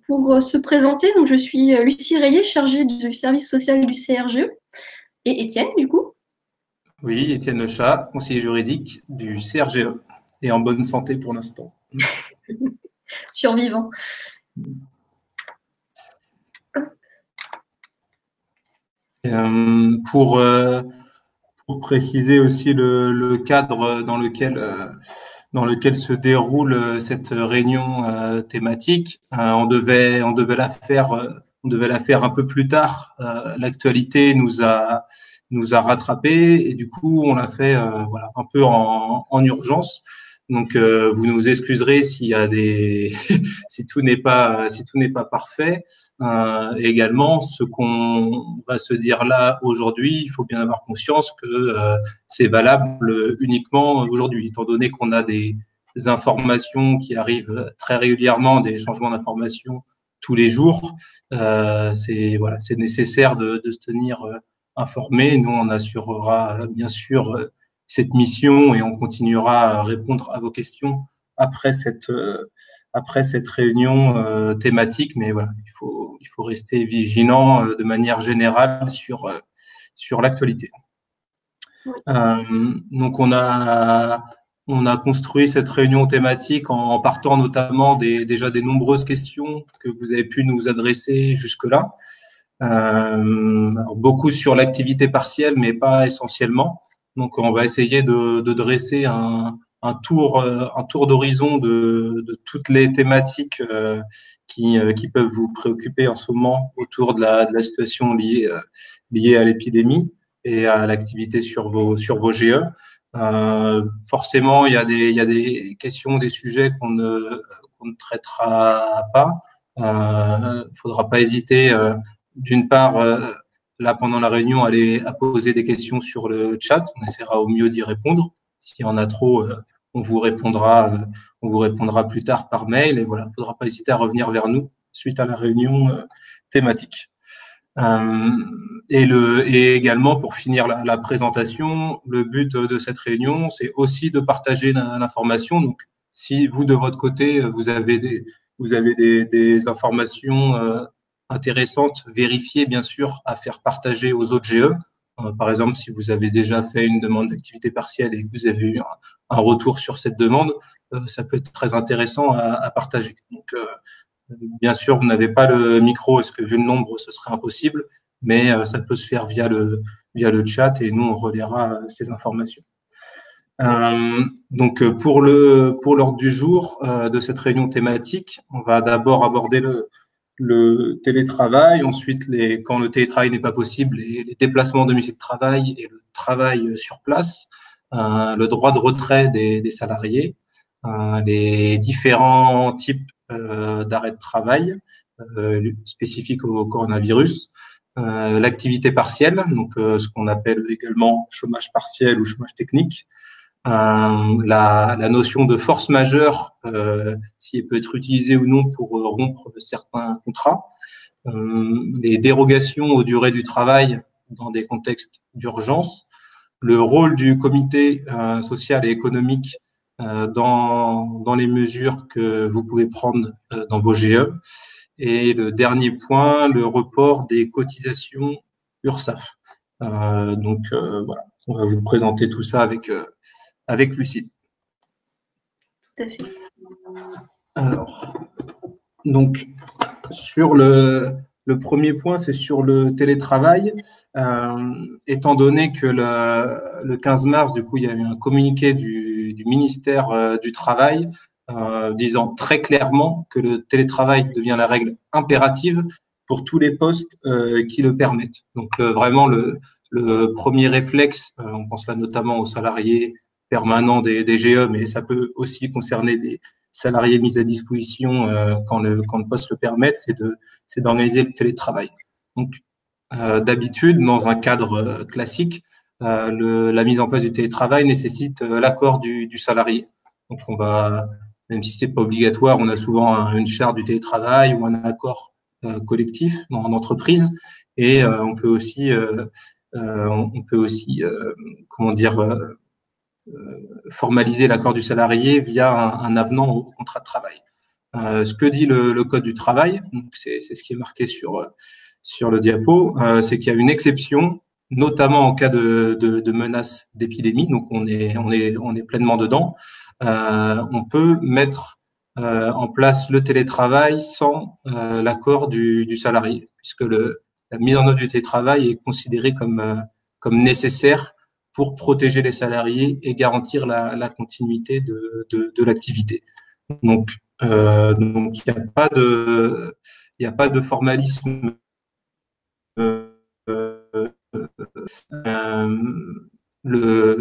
Pour se présenter, donc je suis Lucie Rayet, chargée du service social du CRGE, et Étienne, du coup. Oui, Étienne Lechat, conseiller juridique du CRGE et en bonne santé pour l'instant. Survivant. Pour préciser aussi le cadre dans lequel se déroule cette réunion thématique, on devait la faire un peu plus tard. L'actualité nous a rattrapés et du coup on l'a fait voilà un peu en urgence. Donc vous nous excuserez s'il y a des si tout n'est pas parfait. Également, ce qu'on va se dire là aujourd'hui, il faut bien avoir conscience que c'est valable uniquement aujourd'hui, étant donné qu'on a des informations qui arrivent très régulièrement, des changements d'informations tous les jours. C'est nécessaire de se tenir informé. Nous, on assurera bien sûr cette mission et on continuera à répondre à vos questions après après cette réunion thématique. Mais voilà, il faut rester vigilant de manière générale sur l'actualité. Oui. Donc on a construit cette réunion thématique en partant notamment déjà des nombreuses questions que vous avez pu nous adresser jusque-là. Beaucoup sur l'activité partielle, mais pas essentiellement. Donc on va essayer de dresser un tour d'horizon de toutes les thématiques qui peuvent vous préoccuper en ce moment autour de de la situation liée à l'épidémie et à l'activité sur vos GE. Forcément, il y a des questions, des sujets qu'on ne traitera pas. Faudra pas hésiter, d'une part, là pendant la réunion, à poser des questions sur le chat. On essaiera au mieux d'y répondre. S'il y en a trop, on vous répondra, on vous répondra plus tard par mail. Et voilà, faudra pas hésiter à revenir vers nous suite à la réunion thématique. Et également, pour finir la présentation, le but de cette réunion, c'est aussi de partager l'information. Donc, si vous, de votre côté, vous avez des informations intéressantes, vérifiées, bien sûr, à faire partager aux autres GE. Par exemple, si vous avez déjà fait une demande d'activité partielle et que vous avez eu un retour sur cette demande, ça peut être très intéressant à partager. Donc, bien sûr, vous n'avez pas le micro, est-ce que vu le nombre, ce serait impossible, mais ça peut se faire via le chat et nous, on relaiera ces informations. Donc, pour l'ordre du jour de cette réunion thématique, on va d'abord aborder le télétravail, ensuite, quand le télétravail n'est pas possible, les déplacements domicile de travail et le travail sur place, le droit de retrait des salariés, les différents types d'arrêt de travail spécifiques au coronavirus, l'activité partielle, donc ce qu'on appelle également chômage partiel ou chômage technique, la notion de force majeure, si elle peut être utilisée ou non pour rompre certains contrats, les dérogations aux durées du travail dans des contextes d'urgence, le rôle du comité social et économique dans les mesures que vous pouvez prendre dans vos GE. Et le dernier point, le report des cotisations URSSAF. Voilà, on va vous présenter tout ça avec Lucie. Tout à fait. Alors, donc, le premier point, c'est sur le télétravail. Étant donné que le 15 mars, du coup, il y a eu un communiqué du ministère du Travail disant très clairement que le télétravail devient la règle impérative pour tous les postes qui le permettent. Donc, vraiment, le premier réflexe, on pense là notamment aux salariés permanents des GE, mais ça peut aussi concerner des salariés mis à disposition quand le poste le permet, c'est d'organiser le télétravail. Donc, d'habitude, dans un cadre classique, la mise en place du télétravail nécessite l'accord du salarié. Donc, même si c'est pas obligatoire, on a souvent une charte du télétravail ou un accord collectif dans l'entreprise, et on peut aussi, comment dire, formaliser l'accord du salarié via un avenant au contrat de travail. Ce que dit le Code du travail, donc c'est ce qui est marqué sur le diapo, c'est qu'il y a une exception, notamment en cas de menace d'épidémie. Donc on est pleinement dedans. On peut mettre en place le télétravail sans l'accord du salarié, puisque la mise en œuvre du télétravail est considérée comme nécessaire pour protéger les salariés et garantir la continuité de l'activité. Donc il n'y a pas de formalisme.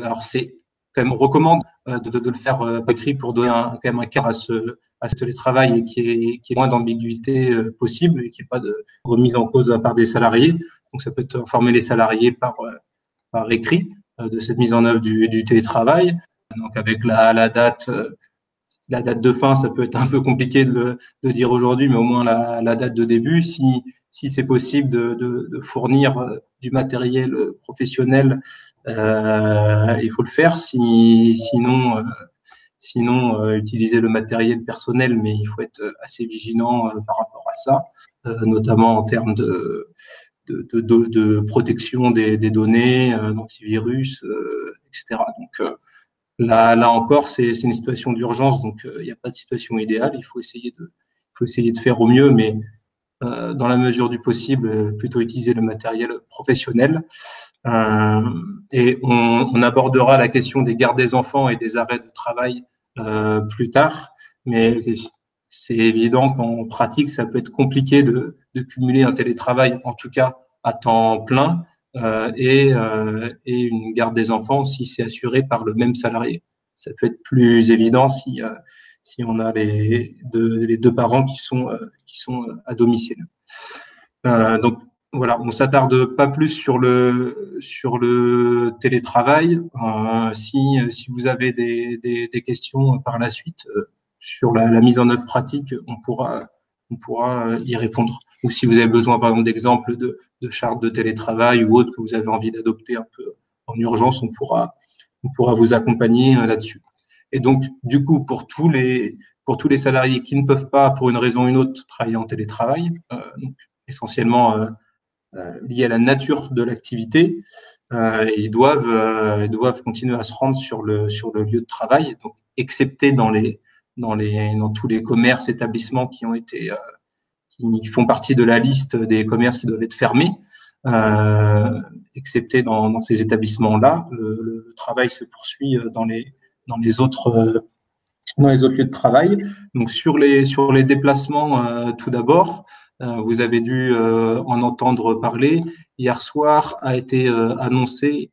Alors c'est quand même on recommande de le faire par écrit pour donner quand même un cadre à ce télétravail et qui est moins d'ambiguïté possible et qui n'y ait pas de remise en cause de la part des salariés. Donc ça peut être informer les salariés par écrit de cette mise en œuvre du télétravail. Donc avec la date de fin, ça peut être un peu compliqué de dire aujourd'hui, mais au moins la date de début, si c'est possible de fournir du matériel professionnel, il faut le faire. Sinon, utiliser le matériel personnel, mais il faut être assez vigilant par rapport à ça, notamment en termes de protection des données, d'antivirus, etc. Donc là encore, c'est une situation d'urgence, donc il n'y a pas de situation idéale. Il faut essayer de faire au mieux, mais dans la mesure du possible, plutôt utiliser le matériel professionnel. Et on abordera la question des gardes des enfants et des arrêts de travail plus tard, mais c'est évident qu'en pratique, ça peut être compliqué de cumuler un télétravail, en tout cas à temps plein, et une garde des enfants si c'est assuré par le même salarié. Ça peut être plus évident si on a les deux parents qui sont à domicile. Donc voilà, on s'attarde pas plus sur le télétravail. Si vous avez des questions par la suite sur la mise en œuvre pratique, on pourra y répondre. Ou si vous avez besoin, par exemple, d'exemples de charte de télétravail ou autre que vous avez envie d'adopter un peu en urgence, on pourra vous accompagner là-dessus. Et donc, du coup, pour tous les salariés qui ne peuvent pas, pour une raison ou une autre, travailler en télétravail, donc essentiellement lié à la nature de l'activité, ils doivent continuer à se rendre sur le lieu de travail, donc excepté dans tous les commerces, établissements qui font partie de la liste des commerces qui doivent être fermés, excepté dans ces établissements-là, le travail se poursuit dans les autres lieux de travail. Donc sur les déplacements, tout d'abord, vous avez dû en entendre parler. Hier soir a été annoncé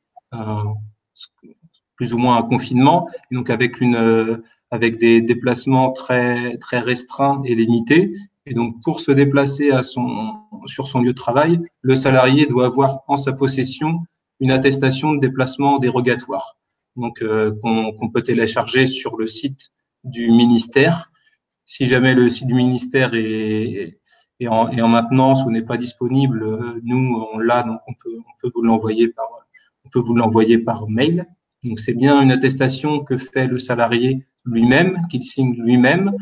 plus ou moins un confinement, et donc avec des déplacements très très restreints et limités. Et donc pour se déplacer sur son lieu de travail, le salarié doit avoir en sa possession une attestation de déplacement dérogatoire, donc qu'on peut télécharger sur le site du ministère. Si jamais le site du ministère est en maintenance ou n'est pas disponible, nous on l'a, donc on peut vous l'envoyer par mail. Donc c'est bien une attestation que fait le salarié lui-même, qu'il signe lui-même,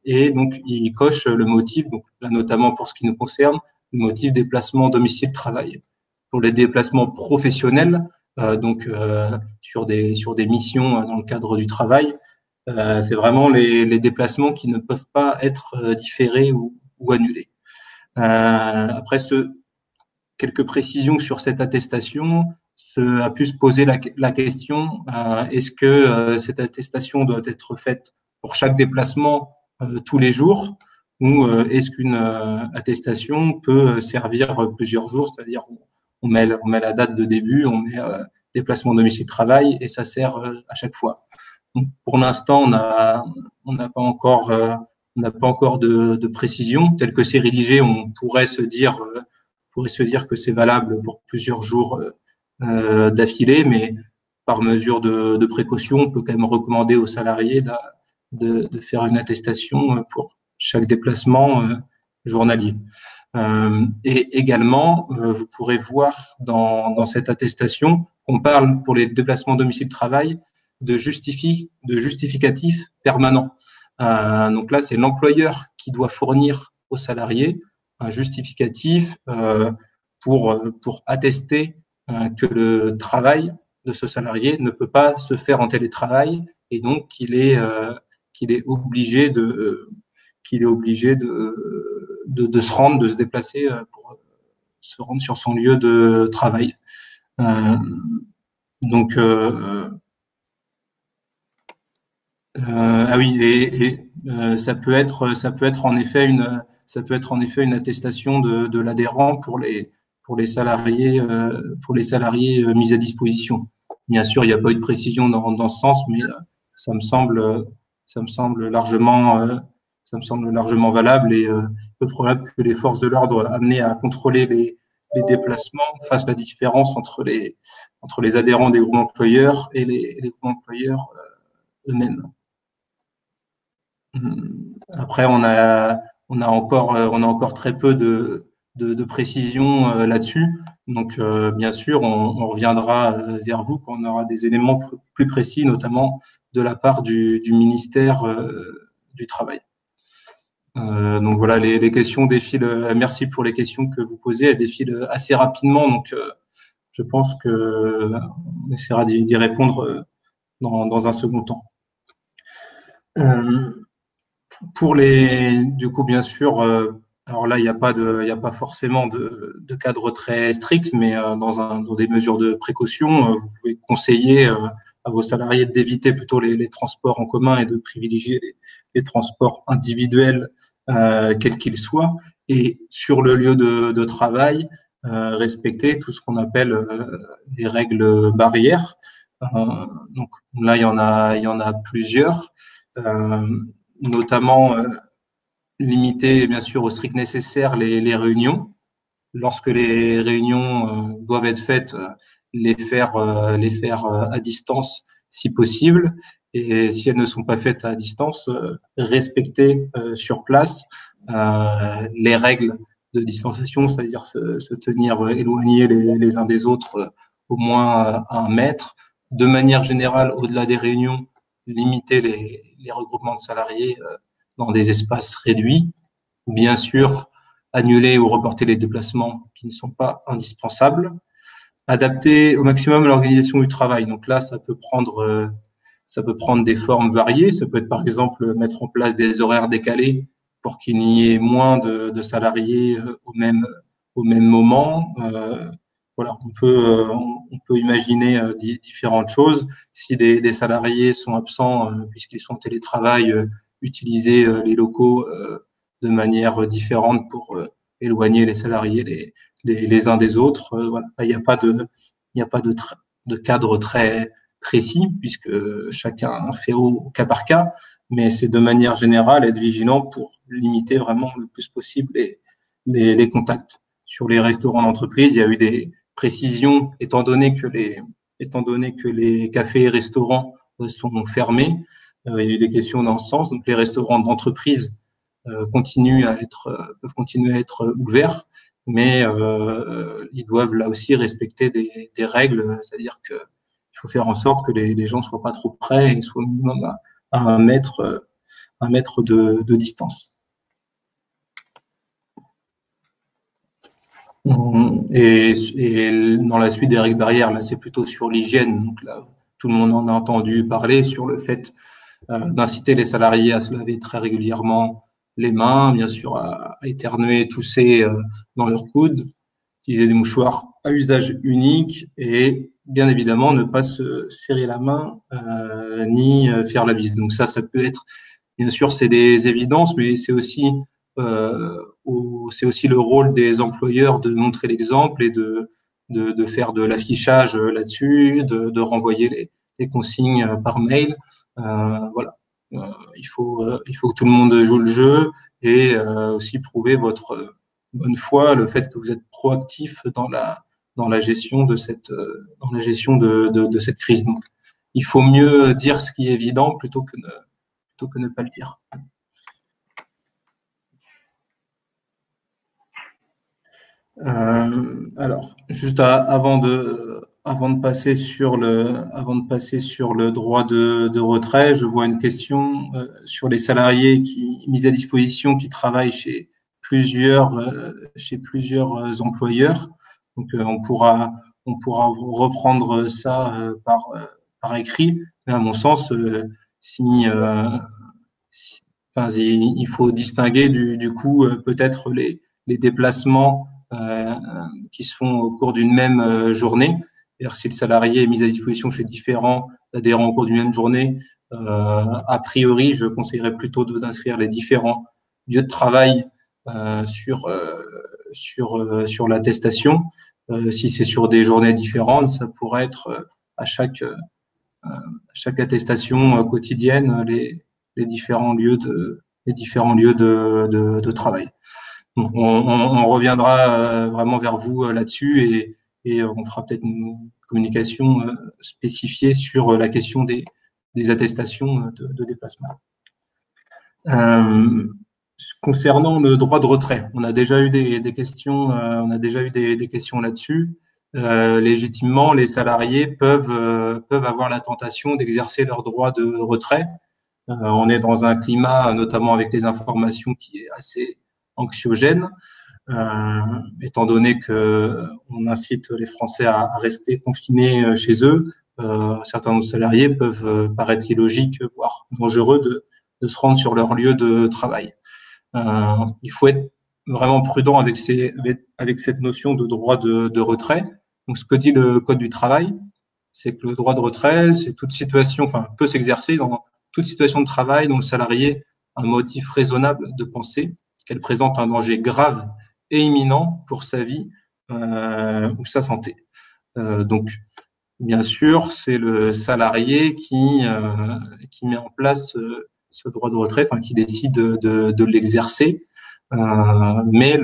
et donc il coche le motif, donc là notamment pour ce qui nous concerne, le motif déplacement domicile travail. Pour les déplacements professionnels, donc sur des missions dans le cadre du travail, c'est vraiment les déplacements qui ne peuvent pas être différés ou annulés. Après, quelques précisions sur cette attestation. A pu se poser la question, est-ce que cette attestation doit être faite pour chaque déplacement tous les jours, ou est-ce qu'une attestation peut servir plusieurs jours, c'est-à-dire on met la date de début, on met déplacement domicile-travail et ça sert à chaque fois. Donc, pour l'instant, on n'a pas encore de précision. Tel que c'est rédigé, on pourrait se dire que c'est valable pour plusieurs jours d'affilée, mais par mesure de précaution, on peut quand même recommander aux salariés de faire une attestation pour chaque déplacement journalier. Et également, vous pourrez voir dans cette attestation qu'on parle pour les déplacements domicile-travail de justificatifs permanents. Donc là, c'est l'employeur qui doit fournir aux salariés un justificatif pour attester que le travail de ce salarié ne peut pas se faire en télétravail et donc qu'il est obligé de se rendre, de se déplacer pour se rendre sur son lieu de travail. Donc ah oui, et ça peut être en effet une attestation de l'adhérent pour les salariés mis à disposition. Bien sûr, il n'y a pas eu de précision dans ce sens, mais ça me semble ça me semble largement valable et peu probable que les forces de l'ordre amenées à contrôler les déplacements fassent la différence entre les adhérents des groupes employeurs et les groupes employeurs eux-mêmes. Après, on a encore très peu de précisions là-dessus. Donc, bien sûr, on reviendra vers vous quand on aura des éléments plus précis, notamment de la part du ministère du Travail. Donc voilà, les questions défilent. Merci pour les questions que vous posez. Elles défilent assez rapidement. Donc, je pense que on essaiera d'y répondre dans un second temps. Du coup, bien sûr, alors là, il n'y a pas forcément de cadre très strict, mais dans des mesures de précaution, vous pouvez conseiller à vos salariés d'éviter plutôt les transports en commun et de privilégier les transports individuels, quels qu'ils soient, et sur le lieu de travail, respecter tout ce qu'on appelle les règles barrières. Donc là, il y en a plusieurs. Notamment limiter bien sûr au strict nécessaire les réunions. Lorsque les réunions doivent être faites, les faire à distance si possible. Et si elles ne sont pas faites à distance, respecter sur place les règles de distanciation, c'est-à-dire se tenir éloignés les uns des autres au moins à 1 mètre. De manière générale, au-delà des réunions, limiter les regroupements de salariés dans des espaces réduits. Bien sûr, annuler ou reporter les déplacements qui ne sont pas indispensables. Adapter au maximum l'organisation du travail. Donc là, ça peut prendre des formes variées. Ça peut être par exemple mettre en place des horaires décalés pour qu'il n'y ait moins de salariés au même moment. Voilà, on peut imaginer différentes choses. Si des salariés sont absents puisqu'ils sont en télétravail, utiliser les locaux de manière différente pour éloigner les salariés les uns des autres. Voilà, il n'y a pas de cadre très précis puisque chacun fait au cas par cas, mais c'est de manière générale être vigilant pour limiter vraiment le plus possible les contacts. Sur les restaurants d'entreprise, il y a eu des précisions étant donné que les cafés et restaurants sont fermés. Il y a eu des questions dans ce sens. Donc les restaurants d'entreprise peuvent continuer à être ouverts, mais ils doivent là aussi respecter des règles, c'est-à-dire que il faut faire en sorte que les gens soient pas trop près et soient au minimum à 1 mètre de distance. Et dans la suite des règles barrières, là, c'est plutôt sur l'hygiène. Donc là, tout le monde en a entendu parler sur le fait d'inciter les salariés à se laver très régulièrement les mains, bien sûr à éternuer, tousser dans leur coude, utiliser des mouchoirs à usage unique et bien évidemment ne pas se serrer la main ni faire la bise. Donc ça peut être, bien sûr, c'est des évidences, mais c'est aussi le rôle des employeurs de montrer l'exemple et de faire de l'affichage là-dessus, de renvoyer les consignes par mail. Voilà. Il faut que tout le monde joue le jeu et aussi prouver votre bonne foi, le fait que vous êtes proactif dans la gestion de cette crise. Donc, il faut mieux dire ce qui est évident plutôt que ne pas le dire. Alors, juste avant avant de passer sur le droit de retrait, je vois une question sur les salariés mis à disposition qui travaillent chez plusieurs employeurs. Donc, on pourra reprendre ça par écrit. Mais à mon sens, si, si- enfin, il faut distinguer du coup peut-être les déplacements qui se font au cours d'une même journée. C'est-à-dire si le salarié est mis à disposition chez différents adhérents au cours d'une même journée, a priori, je conseillerais plutôt d'inscrire les différents lieux de travail sur l'attestation. Si c'est sur des journées différentes, ça pourrait être à chaque attestation quotidienne les différents lieux de travail. Donc, on reviendra vraiment vers vous là-dessus et on fera peut-être une communication spécifiée sur la question des attestations de déplacement. Concernant le droit de retrait, on a déjà eu des questions, des questions là-dessus. Légitimement, les salariés peuvent avoir la tentation d'exercer leur droit de retrait. On est dans un climat, notamment avec les informations, qui est assez anxiogène, étant donné que on incite les Français à rester confinés chez eux. Certains de nos salariés peuvent paraître illogiques, voire dangereux de se rendre sur leur lieu de travail. Il faut être vraiment prudent avec cette notion de droit de retrait. Donc, ce que dit le Code du travail, c'est que le droit de retrait, c'est toute situation, enfin, peut s'exercer dans toute situation de travail dont le salarié a un motif raisonnable de penser qu'elle présente un danger grave et imminent pour sa vie ou sa santé. Donc, bien sûr, c'est le salarié qui met en place ce droit de retrait, enfin qui décide de l'exercer, mais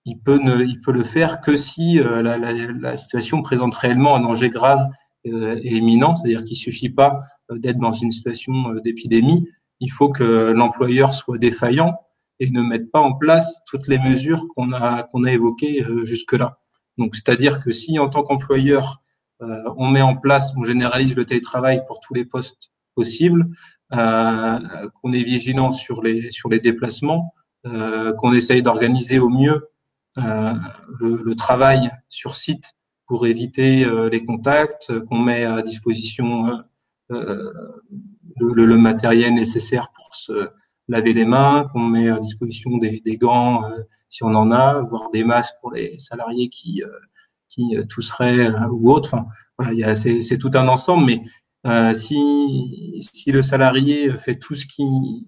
il peut le faire que si la situation présente réellement un danger grave et imminent, c'est-à-dire qu'il suffit pas d'être dans une situation d'épidémie, il faut que l'employeur soit défaillant et ne mette pas en place toutes les mesures qu'on a évoquées jusque-là. Donc, c'est-à-dire que si en tant qu'employeur on met en place, on généralise le télétravail pour tous les postes possibles, qu'on est vigilant sur les déplacements, qu'on essaye d'organiser au mieux le travail sur site pour éviter les contacts, qu'on met à disposition le matériel nécessaire pour se laver les mains, qu'on met à disposition des gants si on en a, voire des masques pour les salariés qui tousseraient ou autres. Enfin, voilà, c'est tout un ensemble, mais si le salarié fait tout ce qu'il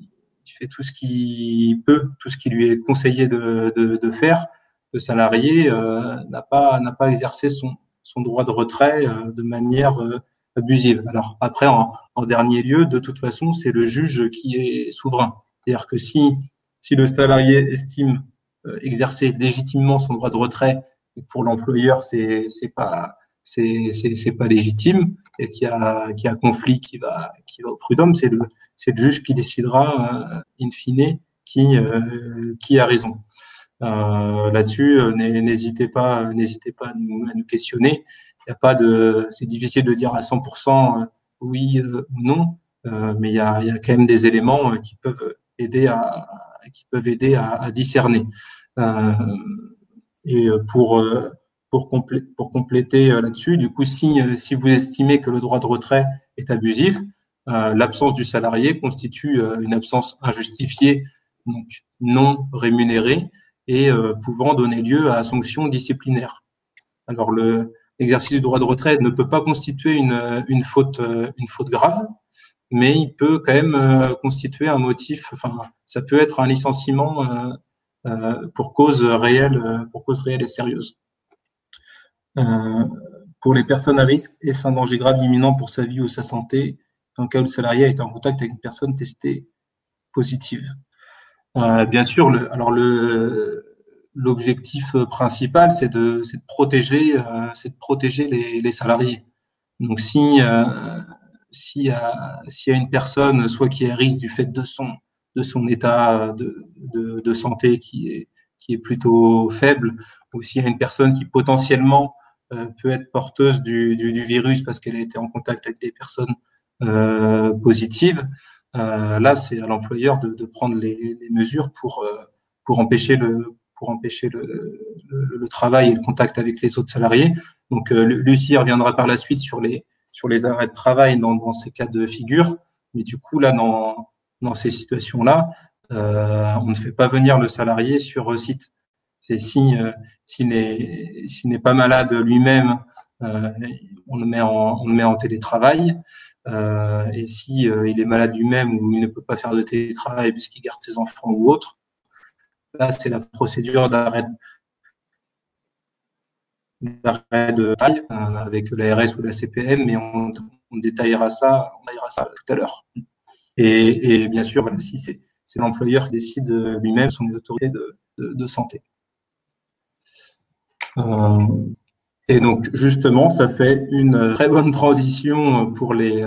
peut, tout ce qui lui est conseillé de faire, le salarié n'a pas exercé son droit de retrait de manière abusive. Alors après, en dernier lieu, de toute façon, c'est le juge qui est souverain. C'est-à-dire que si le salarié estime exercer légitimement son droit de retrait, et pour l'employeur c'est pas légitime et qu'il y a conflit qui va au prud'homme, c'est le juge qui décidera in fine qui a raison. Là-dessus, n'hésitez pas à nous questionner. Il y a pas c'est difficile de dire à 100% oui ou non, mais il y a quand même des éléments qui peuvent aider à discerner. Et pour compléter là-dessus, du coup, si vous estimez que le droit de retrait est abusif, l'absence du salarié constitue une absence injustifiée, donc non rémunérée, et pouvant donner lieu à sanction disciplinaire. Alors, l'exercice du droit de retrait ne peut pas constituer une faute grave, mais il peut quand même constituer un motif. Enfin, ça peut être un licenciement pour cause réelle et sérieuse. Pour les personnes à risque, est-ce un danger grave imminent pour sa vie ou sa santé dans le cas où le salarié a été en contact avec une personne testée positive? Bien sûr, l'objectif principal, c'est de protéger les salariés. Donc, s'il y a une personne, soit qui est à risque du fait de son état de santé qui est plutôt faible, ou s'il y a une personne qui potentiellement peut être porteuse du virus parce qu'elle a été en contact avec des personnes positives. Là, c'est à l'employeur de prendre les mesures pour empêcher le travail et le contact avec les autres salariés. Donc, Lucie reviendra par la suite sur les arrêts de travail dans ces cas de figure. Mais du coup, là, dans ces situations-là, on ne fait pas venir le salarié sur site. C'est s'il n'est pas malade lui-même, on le met en télétravail. Et si il est malade lui-même ou il ne peut pas faire de télétravail puisqu'il garde ses enfants ou autre, là c'est la procédure d'arrêt de travail avec l'ARS ou la CPM, mais on détaillera ça tout à l'heure. Et bien sûr, voilà, si c'est l'employeur qui décide lui-même, son autorité de santé. Et donc justement, ça fait une très bonne transition pour les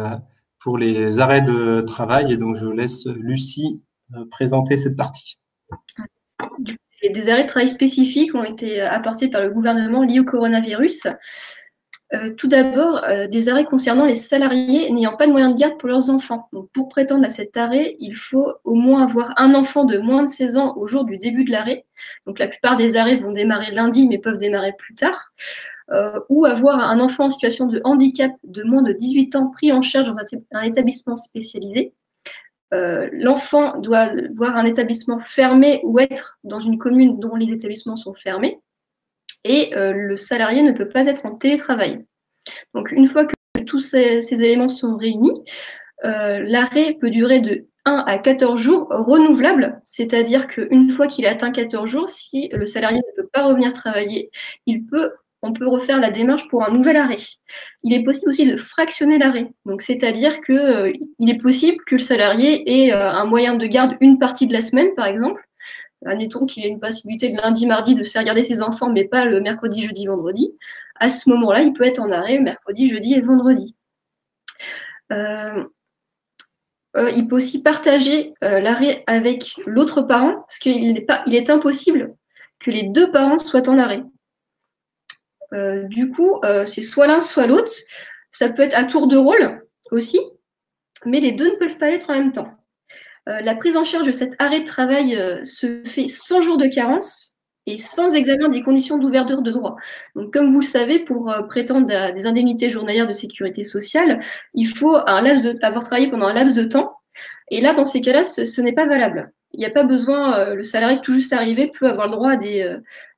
arrêts de travail. Et donc je laisse Lucie présenter cette partie. Des arrêts de travail spécifiques ont été apportés par le gouvernement liés au coronavirus. Tout d'abord, des arrêts concernant les salariés n'ayant pas de moyens de garde pour leurs enfants. Donc, pour prétendre à cet arrêt, il faut au moins avoir un enfant de moins de 16 ans au jour du début de l'arrêt. Donc, la plupart des arrêts vont démarrer lundi, mais peuvent démarrer plus tard. Ou avoir un enfant en situation de handicap de moins de 18 ans pris en charge dans un établissement spécialisé. L'enfant doit voir un établissement fermé ou être dans une commune dont les établissements sont fermés. Et le salarié ne peut pas être en télétravail. Donc, une fois que tous ces éléments sont réunis, l'arrêt peut durer de 1 à 14 jours renouvelables, c'est-à-dire qu'une fois qu'il a atteint 14 jours, si le salarié ne peut pas revenir travailler, on peut refaire la démarche pour un nouvel arrêt. Il est possible aussi de fractionner l'arrêt. Donc, c'est-à-dire qu'il est possible que le salarié ait un moyen de garde une partie de la semaine, par exemple. Admettons qu'il ait une possibilité de lundi, mardi de se faire garder ses enfants, mais pas le mercredi, jeudi, vendredi. À ce moment-là, il peut être en arrêt mercredi, jeudi et vendredi. Il peut aussi partager l'arrêt avec l'autre parent, parce qu'il est impossible que les deux parents soient en arrêt. Du coup, c'est soit l'un, soit l'autre. Ça peut être à tour de rôle aussi, mais les deux ne peuvent pas être en même temps. La prise en charge de cet arrêt de travail se fait sans jour de carence et sans examen des conditions d'ouverture de droit. Donc, comme vous le savez, pour prétendre à des indemnités journalières de sécurité sociale, il faut avoir travaillé pendant un laps de temps. Et là, dans ces cas-là, ce n'est pas valable. Il n'y a pas besoin, le salarié tout juste arrivé peut avoir le droit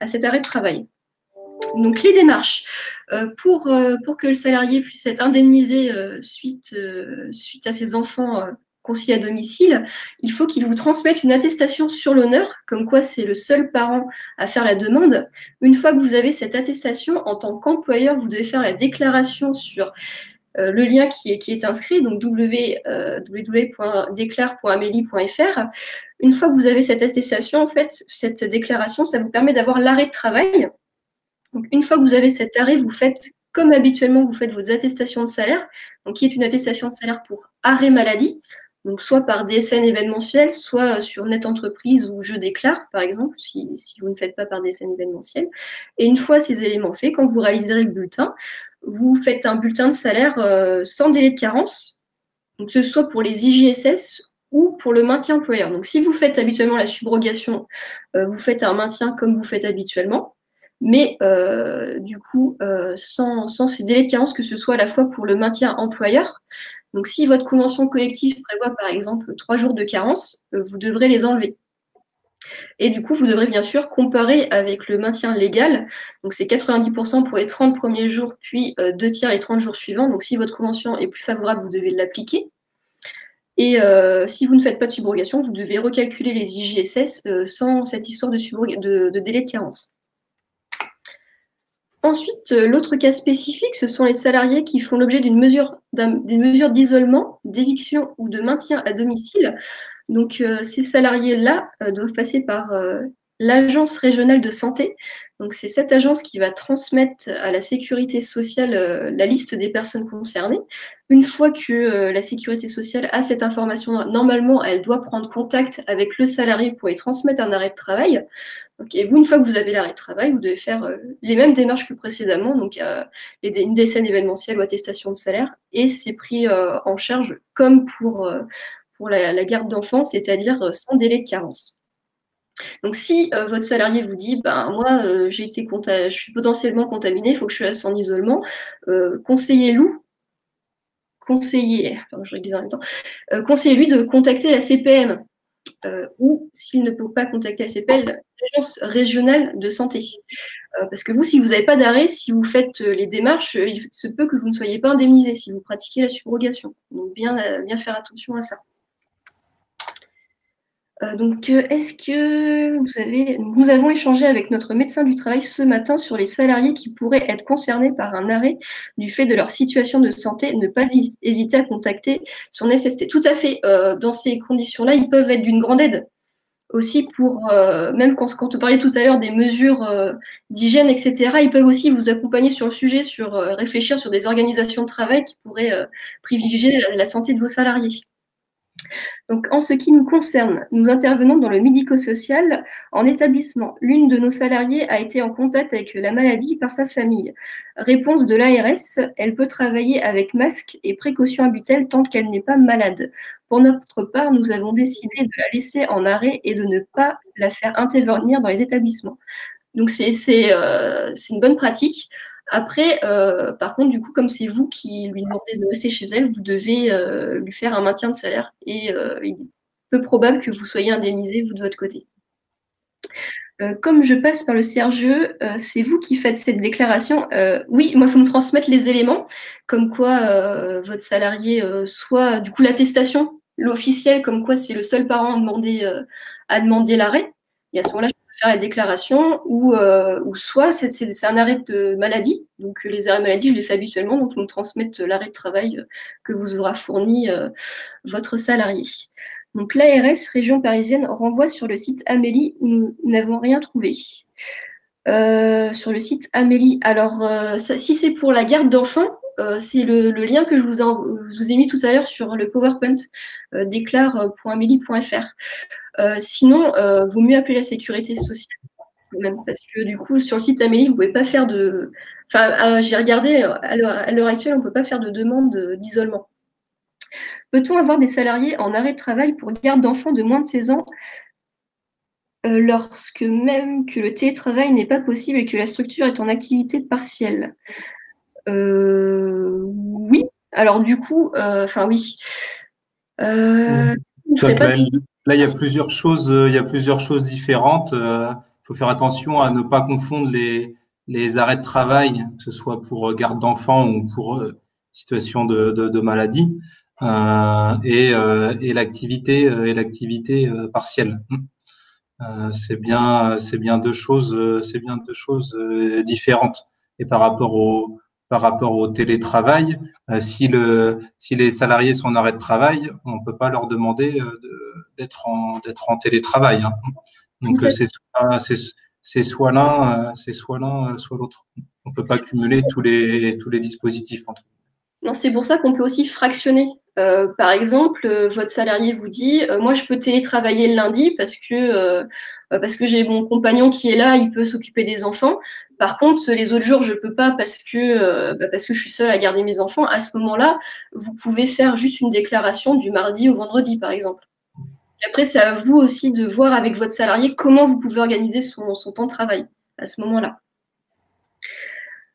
à cet arrêt de travail. Donc, les démarches pour que le salarié puisse être indemnisé suite à ses enfants conciliés à domicile, il faut qu'il vous transmette une attestation sur l'honneur, comme quoi c'est le seul parent à faire la demande. Une fois que vous avez cette attestation, en tant qu'employeur, vous devez faire la déclaration sur le lien qui est inscrit, donc www.déclare.amélie.fr. Une fois que vous avez cette attestation, en fait, cette déclaration, ça vous permet d'avoir l'arrêt de travail. Donc, une fois que vous avez cet arrêt, vous faites comme habituellement, vous faites vos attestations de salaire, donc qui est une attestation de salaire pour arrêt maladie, donc soit par DSN événementiel, soit sur Net Entreprise ou Je Déclare, par exemple, si vous ne faites pas par DSN événementiel. Et une fois ces éléments faits, quand vous réaliserez le bulletin, vous faites un bulletin de salaire sans délai de carence, donc que ce soit pour les IJSS ou pour le maintien employeur. Donc si vous faites habituellement la subrogation, vous faites un maintien comme vous faites habituellement, mais du coup sans ces délais de carence, que ce soit à la fois pour le maintien employeur. Donc si votre convention collective prévoit par exemple 3 jours de carence, vous devrez les enlever. Et du coup, vous devrez bien sûr comparer avec le maintien légal. Donc c'est 90% pour les 30 premiers jours, puis 2 tiers les 30 jours suivants. Donc si votre convention est plus favorable, vous devez l'appliquer. Et si vous ne faites pas de subrogation, vous devez recalculer les IJSS sans cette histoire de délai de carence. Ensuite, l'autre cas spécifique, ce sont les salariés qui font l'objet d'une mesure d'isolement, d'éviction ou de maintien à domicile. Donc, ces salariés-là doivent passer par l'Agence régionale de santé. Donc, c'est cette agence qui va transmettre à la sécurité sociale la liste des personnes concernées. Une fois que la sécurité sociale a cette information, normalement, elle doit prendre contact avec le salarié pour lui transmettre un arrêt de travail. Donc, et vous, une fois que vous avez l'arrêt de travail, vous devez faire les mêmes démarches que précédemment, donc une décenne événementielle ou attestation de salaire, et c'est pris en charge comme pour la garde d'enfants, c'est-à-dire sans délai de carence. Donc, si votre salarié vous dit, ben moi, je suis potentiellement contaminé, il faut que je reste en isolement, conseillez-lui de contacter la CPM. Ou s'il ne peut pas contacter la CPL, l'agence régionale de santé. Parce que vous, si vous n'avez pas d'arrêt, si vous faites les démarches, il se peut que vous ne soyez pas indemnisé si vous pratiquez la subrogation. Donc bien faire attention à ça. Est-ce que nous avons échangé avec notre médecin du travail ce matin sur les salariés qui pourraient être concernés par un arrêt du fait de leur situation de santé, ne pas hésiter à contacter son SST. Tout à fait. Dans ces conditions-là, ils peuvent être d'une grande aide aussi pour, même quand on parlait tout à l'heure des mesures d'hygiène, etc., ils peuvent aussi vous accompagner sur le sujet, sur réfléchir sur des organisations de travail qui pourraient privilégier la santé de vos salariés. Donc, en ce qui nous concerne, nous intervenons dans le médico-social en établissement. L'une de nos salariées a été en contact avec la maladie par sa famille. Réponse de l'ARS, elle peut travailler avec masque et précautions habituelles tant qu'elle n'est pas malade. Pour notre part, nous avons décidé de la laisser en arrêt et de ne pas la faire intervenir dans les établissements. Donc, c'est une bonne pratique. Après, par contre, du coup, comme c'est vous qui lui demandez de rester chez elle, vous devez lui faire un maintien de salaire et il est peu probable que vous soyez indemnisé, vous, de votre côté. Comme je passe par le CRGE, c'est vous qui faites cette déclaration. Oui, moi, il faut me transmettre les éléments, comme quoi votre salarié soit, du coup, l'attestation, l'officiel, comme quoi c'est le seul parent à demander l'arrêt. Et à ce moment-là, je peux faire la déclaration, ou soit c'est un arrêt de maladie. Donc, les arrêts de maladie, je les fais habituellement, donc il faut me transmettre l'arrêt de travail que vous aura fourni votre salarié. Donc l'ARS région parisienne renvoie sur le site Amélie où nous n'avons rien trouvé. Sur le site Amélie, alors si c'est pour la garde d'enfants, c'est le lien que je vous ai mis tout à l'heure sur le PowerPoint, déclare.amélie.fr. Sinon, vaut mieux appeler la sécurité sociale même, parce que du coup, sur le site Amélie, vous pouvez pas faire de... Enfin, j'ai regardé, à l'heure actuelle, on ne peut pas faire de demande d'isolement. Peut-on avoir des salariés en arrêt de travail pour garde d'enfants de moins de 16 ans lorsque même que le télétravail n'est pas possible et que la structure est en activité partielle? Oui. Alors du coup, oui. Donc là, il y a plusieurs choses, différentes. Il faut faire attention à ne pas confondre les arrêts de travail, que ce soit pour garde d'enfants ou pour situation de maladie, et l'activité partielle. C'est bien deux choses, différentes. Et par rapport au télétravail, si les salariés sont en arrêt de travail, on peut pas leur demander d'être en télétravail, hein. Donc c'est soit l'un, soit l'autre. On peut pas cumuler tous les dispositifs entre eux. Non, c'est pour ça qu'on peut aussi fractionner. Par exemple, votre salarié vous dit, moi je peux télétravailler le lundi parce que j'ai mon compagnon qui est là, il peut s'occuper des enfants. Par contre, les autres jours, je peux pas parce que je suis seule à garder mes enfants. À ce moment-là, vous pouvez faire juste une déclaration du mardi au vendredi, par exemple. Et après, c'est à vous aussi de voir avec votre salarié comment vous pouvez organiser son temps de travail à ce moment-là.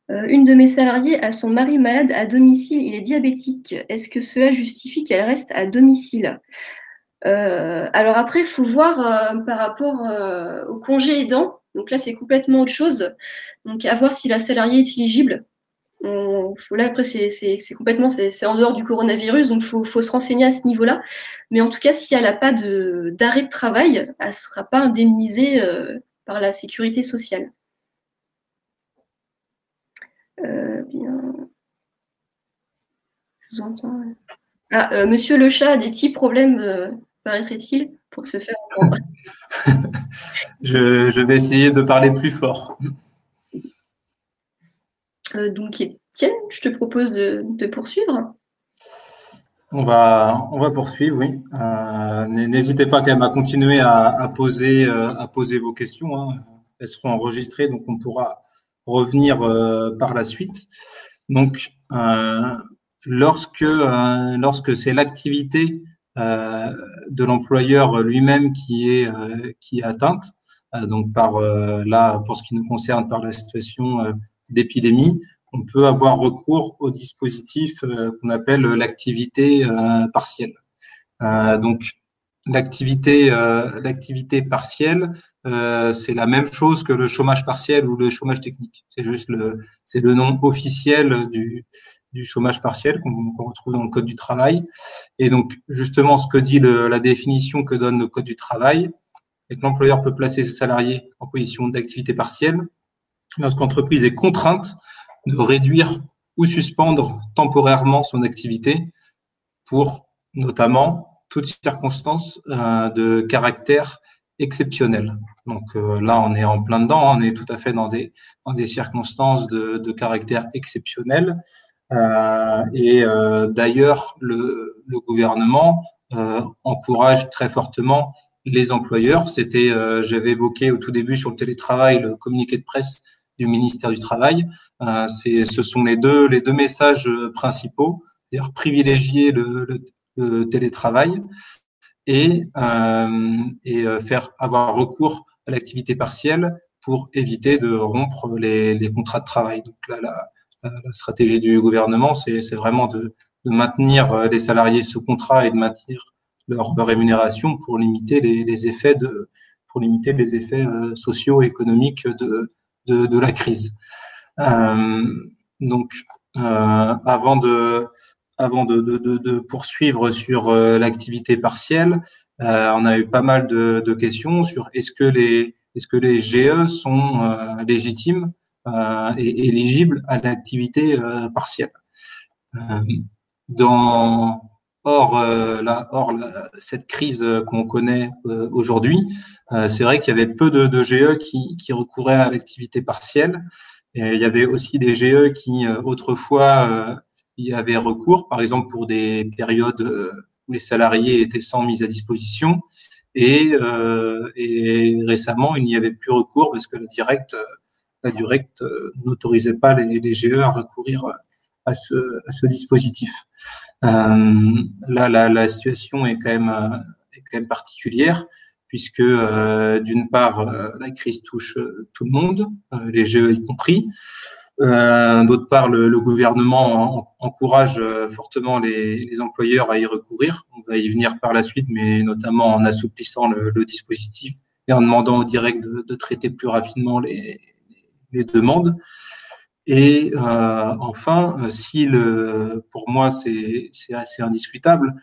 Une de mes salariées a son mari malade à domicile, il est diabétique. Est-ce que cela justifie qu'elle reste à domicile? Alors après, il faut voir par rapport au congé aidant. Donc là, c'est complètement autre chose. Donc à voir si la salariée est éligible. Là, après, c'est complètement c'est en dehors du coronavirus, donc faut se renseigner à ce niveau-là. Mais en tout cas, si elle n'a pas d'arrêt de travail, elle ne sera pas indemnisée par la sécurité sociale. Bien. Je vous entends. Ah, Monsieur le chat a des petits problèmes, paraîtrait-il, pour se faire entendre. Je vais essayer de parler plus fort. Donc Étienne, je te propose de poursuivre. On va poursuivre, oui. N'hésitez pas quand même à continuer à poser vos questions, hein. Elles seront enregistrées, donc on pourra revenir par la suite. Donc, lorsque c'est l'activité de l'employeur lui-même qui est atteinte, donc par là, pour ce qui nous concerne, par la situation d'épidémie, on peut avoir recours au dispositif qu'on appelle l'activité partielle. Donc, l'activité partielle, c'est la même chose que le chômage partiel ou le chômage technique. C'est le nom officiel du chômage partiel qu'on retrouve dans le Code du travail. Et donc, justement, ce que dit la définition que donne le Code du travail, c'est que l'employeur peut placer ses salariés en position d'activité partielle lorsqu'une est contrainte de réduire ou suspendre temporairement son activité pour notamment toute circonstance de caractère exceptionnel. Donc là, on est en plein dedans, on est tout à fait dans des circonstances de caractère exceptionnel. D'ailleurs, le gouvernement encourage très fortement les employeurs. J'avais évoqué au tout début sur le télétravail le communiqué de presse du ministère du Travail. Ce sont les deux messages principaux, c'est-à-dire privilégier le télétravail et faire avoir recours à l'activité partielle pour éviter de rompre les contrats de travail. Donc là, la stratégie du gouvernement, c'est vraiment de maintenir les salariés sous contrat et de maintenir leur rémunération pour limiter les effets sociaux et économiques de la crise. Donc, avant de poursuivre sur l'activité partielle, on a eu pas mal de questions sur est-ce que les GE sont légitimes et éligibles à l'activité partielle. Cette crise qu'on connaît aujourd'hui, c'est vrai qu'il y avait peu de GE qui recouraient à l'activité partielle. Et il y avait aussi des GE qui autrefois y avaient recours, par exemple pour des périodes où les salariés étaient sans mise à disposition. Et récemment, il n'y avait plus recours parce que la Direct n'autorisait pas les GE à recourir à ce dispositif. Là, la situation est quand même particulière puisque d'une part la crise touche tout le monde, les GE y compris. D'autre part, le gouvernement encourage fortement les employeurs à y recourir. On va y venir par la suite, mais notamment en assouplissant le dispositif et en demandant au direct de traiter plus rapidement les demandes. Et enfin, pour moi, c'est assez indiscutable,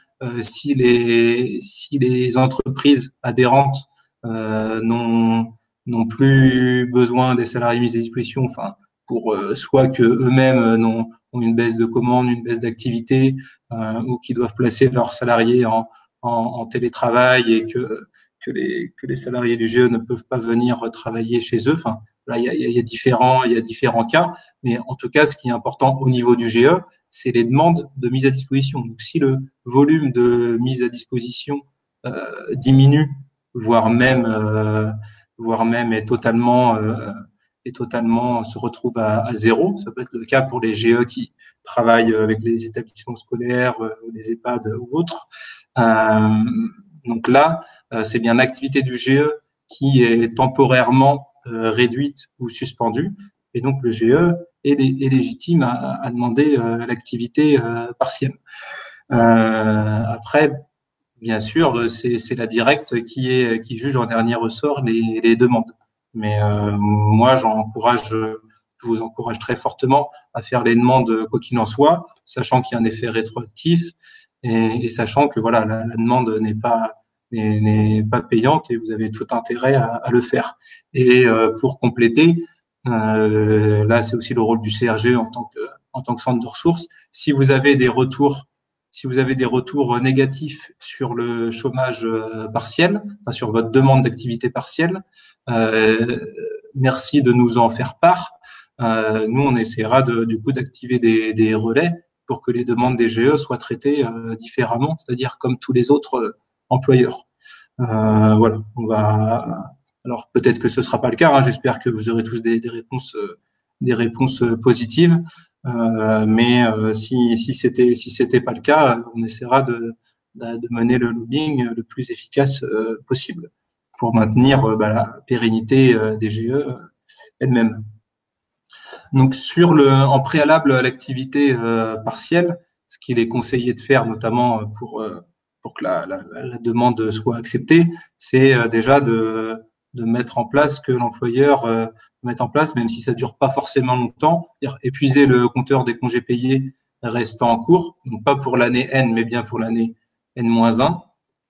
si les entreprises adhérentes n'ont plus besoin des salariés mis à disposition, enfin pour soit que eux-mêmes ont une baisse de commandes, une baisse d'activité, ou qui doivent placer leurs salariés en télétravail et que les salariés du GE ne peuvent pas venir travailler chez eux. Enfin, là, il y a différents cas, mais en tout cas, ce qui est important au niveau du GE, c'est les demandes de mise à disposition. Donc, si le volume de mise à disposition diminue, voire même est totalement se retrouve à zéro. Ça peut être le cas pour les GE qui travaillent avec les établissements scolaires, les EHPAD ou autres. Donc là, c'est bien l'activité du GE qui est temporairement réduite ou suspendue, et donc le GE est légitime à demander l'activité partielle. Après, bien sûr, c'est la Direct qui juge en dernier ressort les demandes. Mais moi, je vous encourage très fortement à faire les demandes quoi qu'il en soit, sachant qu'il y a un effet rétroactif et sachant que voilà, la demande n'est pas payante et vous avez tout intérêt à le faire. Et pour compléter, là, c'est aussi le rôle du CRGE en tant que centre de ressources. Si vous avez des retours négatifs sur le chômage partiel, enfin sur votre demande d'activité partielle, merci de nous en faire part. nous, on essaiera du coup d'activer des relais pour que les demandes des GE soient traitées différemment, c'est-à-dire comme tous les autres employeurs. Voilà, on va. Alors peut-être que ce sera pas le cas. Hein, j'espère que vous aurez tous des réponses positives. Mais si c'était pas le cas, on essaiera de mener le lobbying le plus efficace possible pour maintenir la pérennité des GE elle-même. Donc en préalable à l'activité partielle, ce qu'il est conseillé de faire, notamment pour que la demande soit acceptée, c'est déjà de mettre en place que l'employeur mette en place, même si ça dure pas forcément longtemps, épuiser le compteur des congés payés restant en cours, donc pas pour l'année N, mais bien pour l'année N-1,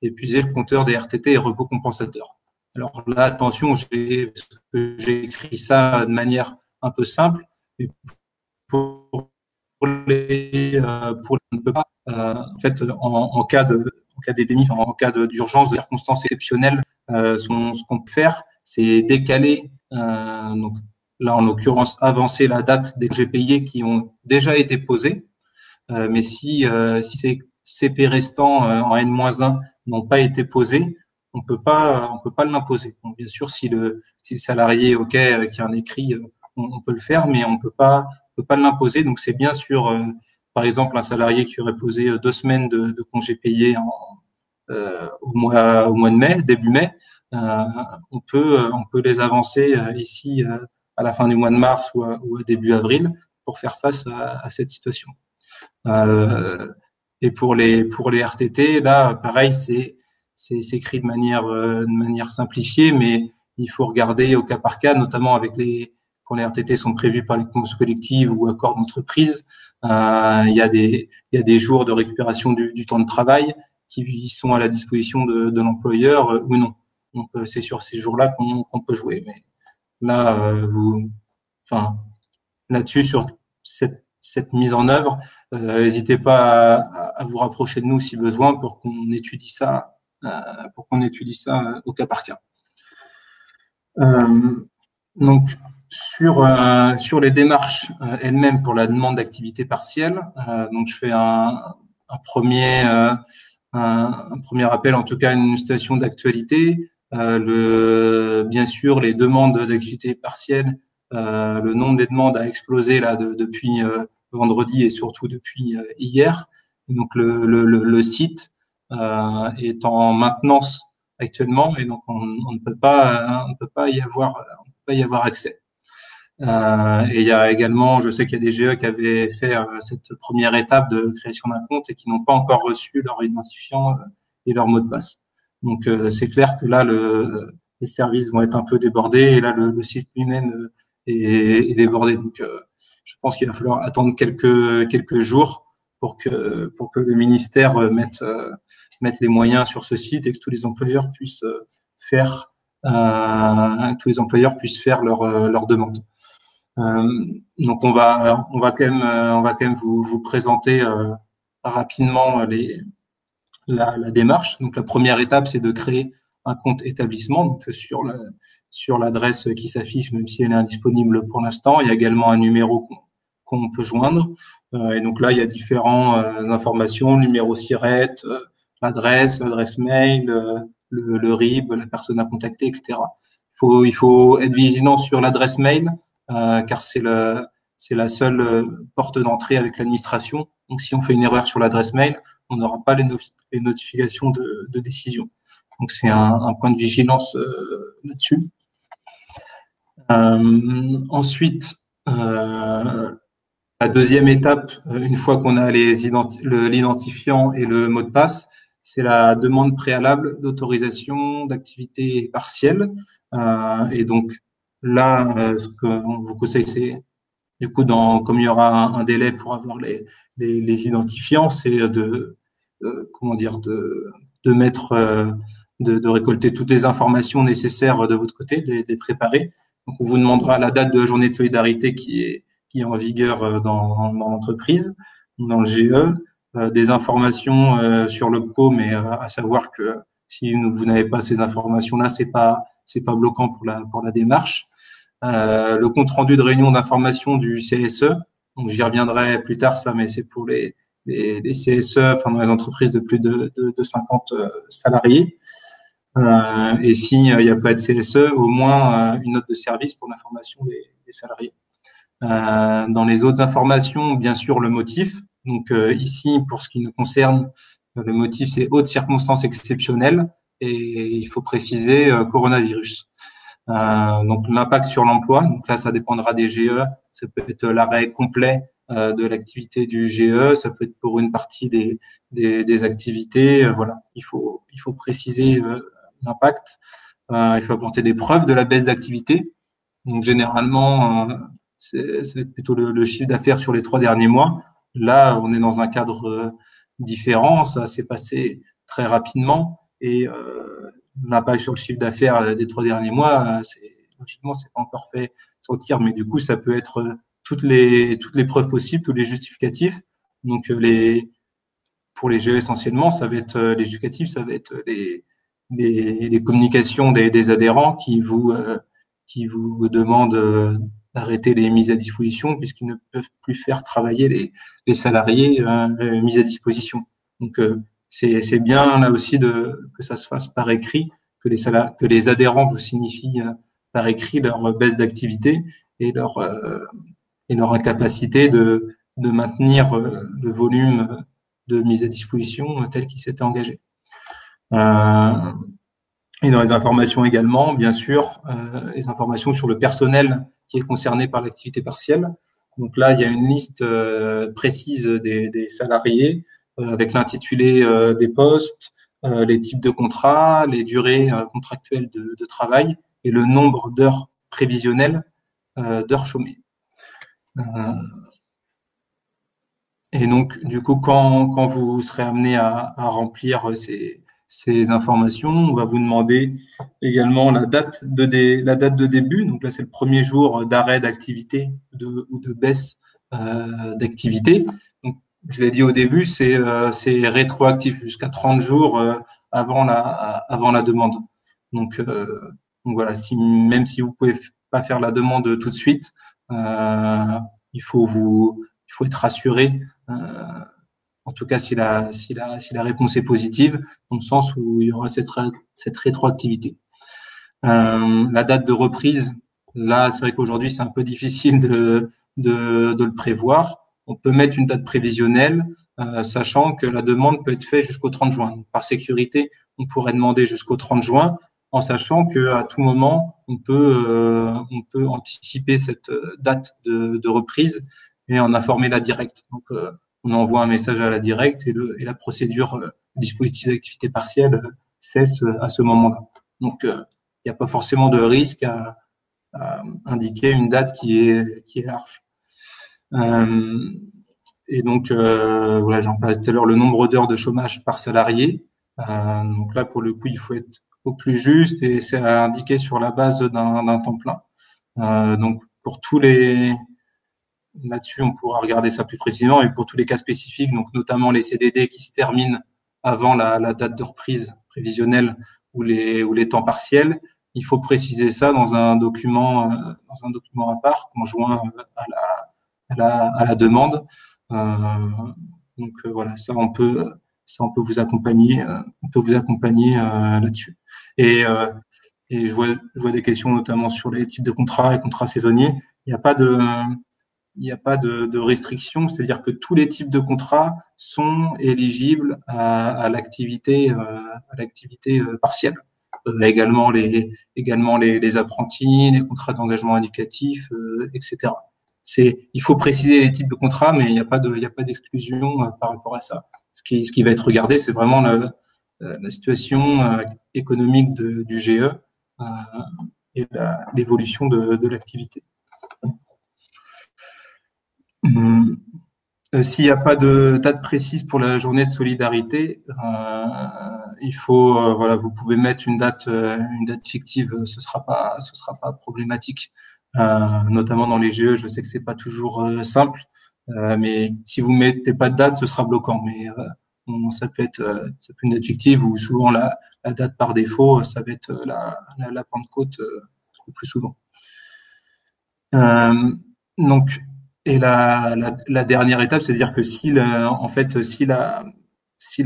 épuiser le compteur des RTT et repos compensateurs. Alors là, attention, j'ai écrit ça de manière un peu simple, mais pour on ne peut pas, en fait, en cas d'épidémie, en cas d'urgence, de circonstances exceptionnelles, ce qu'on peut faire, c'est décaler, donc là en l'occurrence avancer la date des congés payés qui ont déjà été posés, mais si ces CP restants en N-1 n'ont pas été posés, on peut pas l'imposer. Donc, bien sûr, si le salarié est OK, qui a un écrit, on peut le faire, mais on peut pas l'imposer. Donc c'est bien sûr, par exemple, un salarié qui aurait posé 2 semaines de congés payés au mois de mai, début mai, on peut les avancer ici à la fin du mois de mars ou à début avril pour faire face à cette situation. Et pour les RTT, là, pareil, c'est écrit de manière simplifiée, mais il faut regarder au cas par cas, notamment avec quand les RTT sont prévus par les conventions collectives ou accords d'entreprise. Il y a des jours de récupération du temps de travail qui sont à la disposition de l'employeur ou non. Donc c'est sur ces jours-là qu'on peut jouer. Mais là, là-dessus sur cette mise en œuvre, n'hésitez pas à vous rapprocher de nous si besoin pour qu'on étudie ça, au cas par cas. Donc sur les démarches elles-mêmes pour la demande d'activité partielle, donc je fais un premier appel, en tout cas une situation d'actualité. Bien sûr, les demandes d'activité partielle, le nombre des demandes a explosé là depuis vendredi et surtout depuis hier. Donc le site est en maintenance actuellement et donc on ne peut pas y avoir accès. Et il y a également, je sais qu'il y a des GE qui avaient fait cette première étape de création d'un compte et qui n'ont pas encore reçu leur identifiant et leur mot de passe. Donc c'est clair que là les services vont être un peu débordés et là le site lui-même est débordé. Donc je pense qu'il va falloir attendre quelques jours pour que le ministère mette les moyens sur ce site et que tous les employeurs puissent faire leurs demandes. Donc on va quand même vous présenter rapidement la démarche. Donc la première étape, c'est de créer un compte établissement, donc sur l'adresse qui s'affiche, même si elle est indisponible pour l'instant. Il y a également un numéro qu'on peut joindre. Et donc là, il y a différentes informations, numéro SIRET, l'adresse mail, le RIB, la personne à contacter, etc. Il faut être vigilant sur l'adresse mail, car c'est la seule porte d'entrée avec l'administration. Donc si on fait une erreur sur l'adresse mail, on n'aura pas les notifications de décision. Donc c'est un point de vigilance là-dessus. Ensuite, la deuxième étape, une fois qu'on a l'identifiant et le mot de passe, c'est la demande préalable d'autorisation d'activité partielle. Et donc là, ce qu'on vous conseille, c'est du coup, comme il y aura un délai pour avoir les identifiants, c'est de mettre, de récolter toutes les informations nécessaires de votre côté, de les préparer. Donc, on vous demandera la date de la journée de solidarité qui est en vigueur dans l'entreprise, dans le GE, des informations sur l'OPCO, mais à savoir que si vous n'avez pas ces informations-là, c'est pas bloquant pour la démarche. le compte rendu de réunion d'information du CSE. Donc j'y reviendrai plus tard, ça, mais c'est pour les CSE, enfin dans les entreprises de plus de 50 salariés. Et s'il n'y a pas de CSE, au moins une note de service pour l'information des salariés. Dans les autres informations, bien sûr, le motif. Donc ici, pour ce qui nous concerne, le motif, c'est haute circonstances exceptionnelles et il faut préciser coronavirus. Donc l'impact sur l'emploi. Donc là, ça dépendra des GE. Ça peut être l'arrêt complet de l'activité du GE. Ça peut être pour une partie des activités. Voilà, il faut préciser l'impact. Il faut apporter des preuves de la baisse d'activité. Donc généralement, ça va être plutôt le chiffre d'affaires sur les 3 derniers mois. Là, on est dans un cadre différent. Ça s'est passé très rapidement et l'impact sur le chiffre d'affaires des 3 derniers mois, logiquement, c'est pas encore fait sentir, mais du coup, ça peut être toutes les preuves possibles, tous les justificatifs. Donc pour les GE essentiellement, ça va être les justificatifs, ça va être les communications des adhérents qui vous demandent d'arrêter les mises à disposition puisqu'ils ne peuvent plus faire travailler les salariés mis à disposition. Donc c'est bien là aussi que ça se fasse par écrit, que les adhérents vous signifient par écrit leur baisse d'activité et leur incapacité de maintenir le volume de mise à disposition tel qu'il s'était engagé. Et dans les informations également, bien sûr, les informations sur le personnel qui est concerné par l'activité partielle. Donc là, il y a une liste précise des salariés avec l'intitulé des postes, les types de contrats, les durées contractuelles de travail et le nombre d'heures prévisionnelles d'heures chômées. Et donc, du coup, quand vous serez amené à remplir ces informations, on va vous demander également la date de début. Donc là, c'est le premier jour d'arrêt d'activité ou de baisse d'activité. Donc, je l'ai dit au début, c'est rétroactif jusqu'à 30 jours avant la demande. Donc voilà, même si vous pouvez pas faire la demande tout de suite, il faut être rassuré. En tout cas, si la réponse est positive, dans le sens où il y aura cette rétroactivité. La date de reprise, là, c'est vrai qu'aujourd'hui, c'est un peu difficile de le prévoir. On peut mettre une date prévisionnelle, sachant que la demande peut être faite jusqu'au 30 juin. Donc, par sécurité, on pourrait demander jusqu'au 30 juin, en sachant que à tout moment, on peut anticiper cette date de reprise et en informer la directe. Donc, on envoie un message à la directe et la procédure dispositif d'activité partielle cesse à ce moment-là. Donc, il n'y a pas forcément de risque à indiquer une date qui est large. Et donc, voilà, j'en parlais tout à l'heure, le nombre d'heures de chômage par salarié. Donc là, pour le coup, il faut être au plus juste et c'est indiqué sur la base d'un temps plein. Donc, pour tous les là-dessus, on pourra regarder ça plus précisément. Et pour tous les cas spécifiques, donc notamment les CDD qui se terminent avant la date de reprise prévisionnelle ou les temps partiels, il faut préciser ça dans un document à part conjoint à la demande. Donc voilà, ça on peut vous accompagner, là-dessus. Et je vois des questions notamment sur les types de contrats et contrats saisonniers. Il n'y a pas de restriction, c'est-à-dire que tous les types de contrats sont éligibles à l'activité partielle. Également les apprentis, les contrats d'engagement éducatif, etc. Il faut préciser les types de contrats, mais il n'y a pas d'exclusion par rapport à ça. Ce qui va être regardé, c'est vraiment la situation économique du GE et l'évolution de l'activité. S'il n'y a pas de date précise pour la journée de solidarité, il faut voilà, vous pouvez mettre une date fictive, ce sera pas problématique. Notamment dans les GE, je sais que c'est pas toujours simple, mais si vous mettez pas de date, ce sera bloquant. Mais ça peut être une date fictive ou souvent la date par défaut, ça va être la Pentecôte le plus souvent. Donc, et la dernière étape, c'est de dire que si la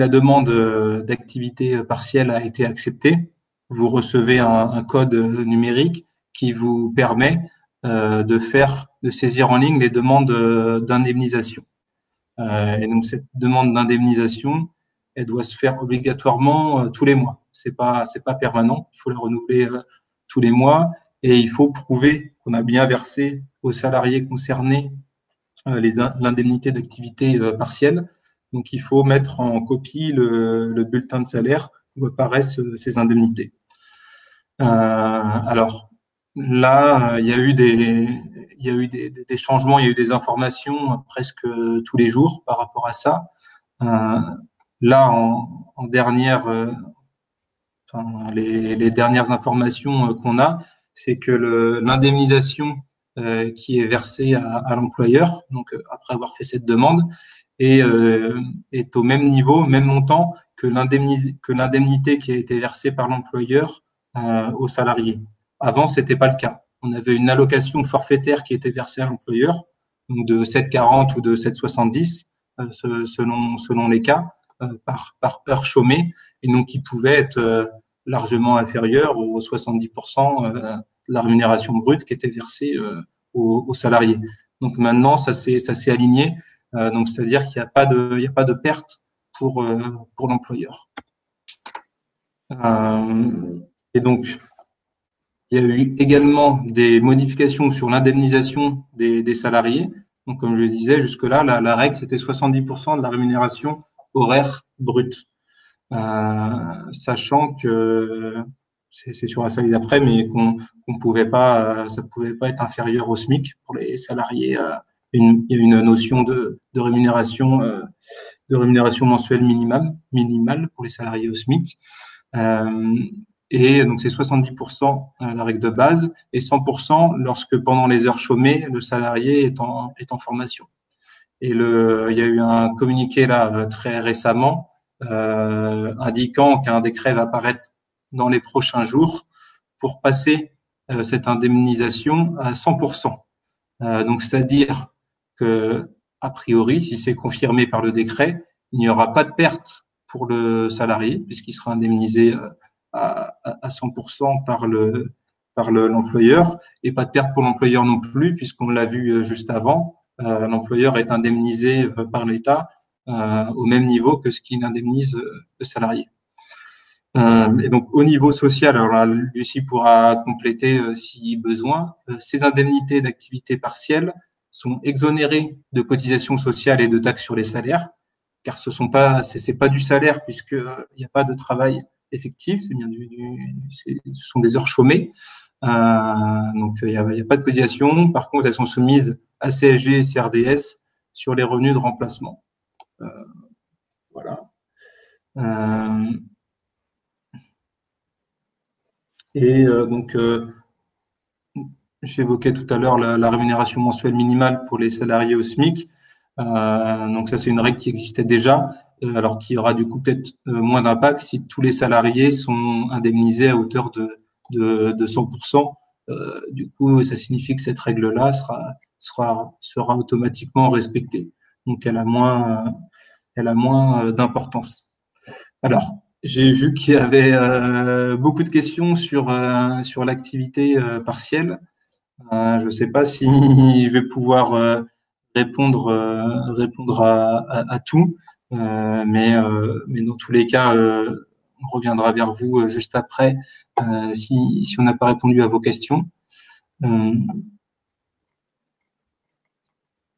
demande d'activité partielle a été acceptée, vous recevez un code numérique qui vous permet de saisir en ligne les demandes d'indemnisation. Et donc cette demande d'indemnisation, elle doit se faire obligatoirement tous les mois. C'est pas permanent. Il faut la renouveler tous les mois et il faut prouver qu'on a bien versé aux salariés concernés l'indemnité d'activité partielle. Donc il faut mettre en copie le bulletin de salaire où apparaissent ces indemnités. Alors là, il y a eu des changements, il y a eu des informations presque tous les jours par rapport à ça. Là, en dernière, enfin, les dernières informations qu'on a, c'est que l'indemnisation qui est versée à l'employeur, donc après avoir fait cette demande, est au même niveau, même montant que l'indemnité qui a été versée par l'employeur aux salariés. Avant, c'était pas le cas. On avait une allocation forfaitaire qui était versée à l'employeur, donc de 7,40 ou de 7,70 selon les cas par heure chômée, et donc qui pouvait être largement inférieur aux 70% de la rémunération brute qui était versée aux salariés. Donc maintenant, ça s'est aligné. Donc c'est-à-dire qu'il n'y a pas de perte pour l'employeur. Et donc il y a eu également des modifications sur l'indemnisation des salariés. Donc comme je le disais jusque-là, la règle c'était 70% de la rémunération horaire brute. Sachant que c'est sur la slide d'après, mais qu'on pouvait pas, ça pouvait pas être inférieur au SMIC pour les salariés. Il y a une notion de rémunération mensuelle minimale pour les salariés au SMIC. Et donc c'est 70% la règle de base et 100% lorsque pendant les heures chômées le salarié est en formation. Et il y a eu un communiqué là très récemment indiquant qu'un décret va apparaître dans les prochains jours pour passer cette indemnisation à 100%. Donc, c'est-à-dire que, a priori, si c'est confirmé par le décret, il n'y aura pas de perte pour le salarié puisqu'il sera indemnisé à 100% par l'employeur et pas de perte pour l'employeur non plus puisqu'on l'a vu juste avant. L'employeur est indemnisé par l'État au même niveau que ce qu'il indemnise le salarié. Et donc au niveau social, alors là, Lucie pourra compléter si besoin, ces indemnités d'activité partielle sont exonérées de cotisations sociales et de taxes sur les salaires, car c'est pas du salaire puisque il n'y a pas de travail effectif, c'est bien ce sont des heures chômées. Donc il y a pas de cotisation. Par contre, elles sont soumises à CSG et CRDS sur les revenus de remplacement. Voilà. Et donc, j'évoquais tout à l'heure la rémunération mensuelle minimale pour les salariés au SMIC. Donc ça, c'est une règle qui existait déjà, alors qui aura du coup peut-être moins d'impact si tous les salariés sont indemnisés à hauteur de 100%. Du coup, ça signifie que cette règle-là sera automatiquement respectée. Donc elle a moins d'importance. Alors, j'ai vu qu'il y avait beaucoup de questions sur l'activité partielle. Je ne sais pas si je vais pouvoir répondre à tout, mais dans tous les cas, on reviendra vers vous juste après si on n'a pas répondu à vos questions.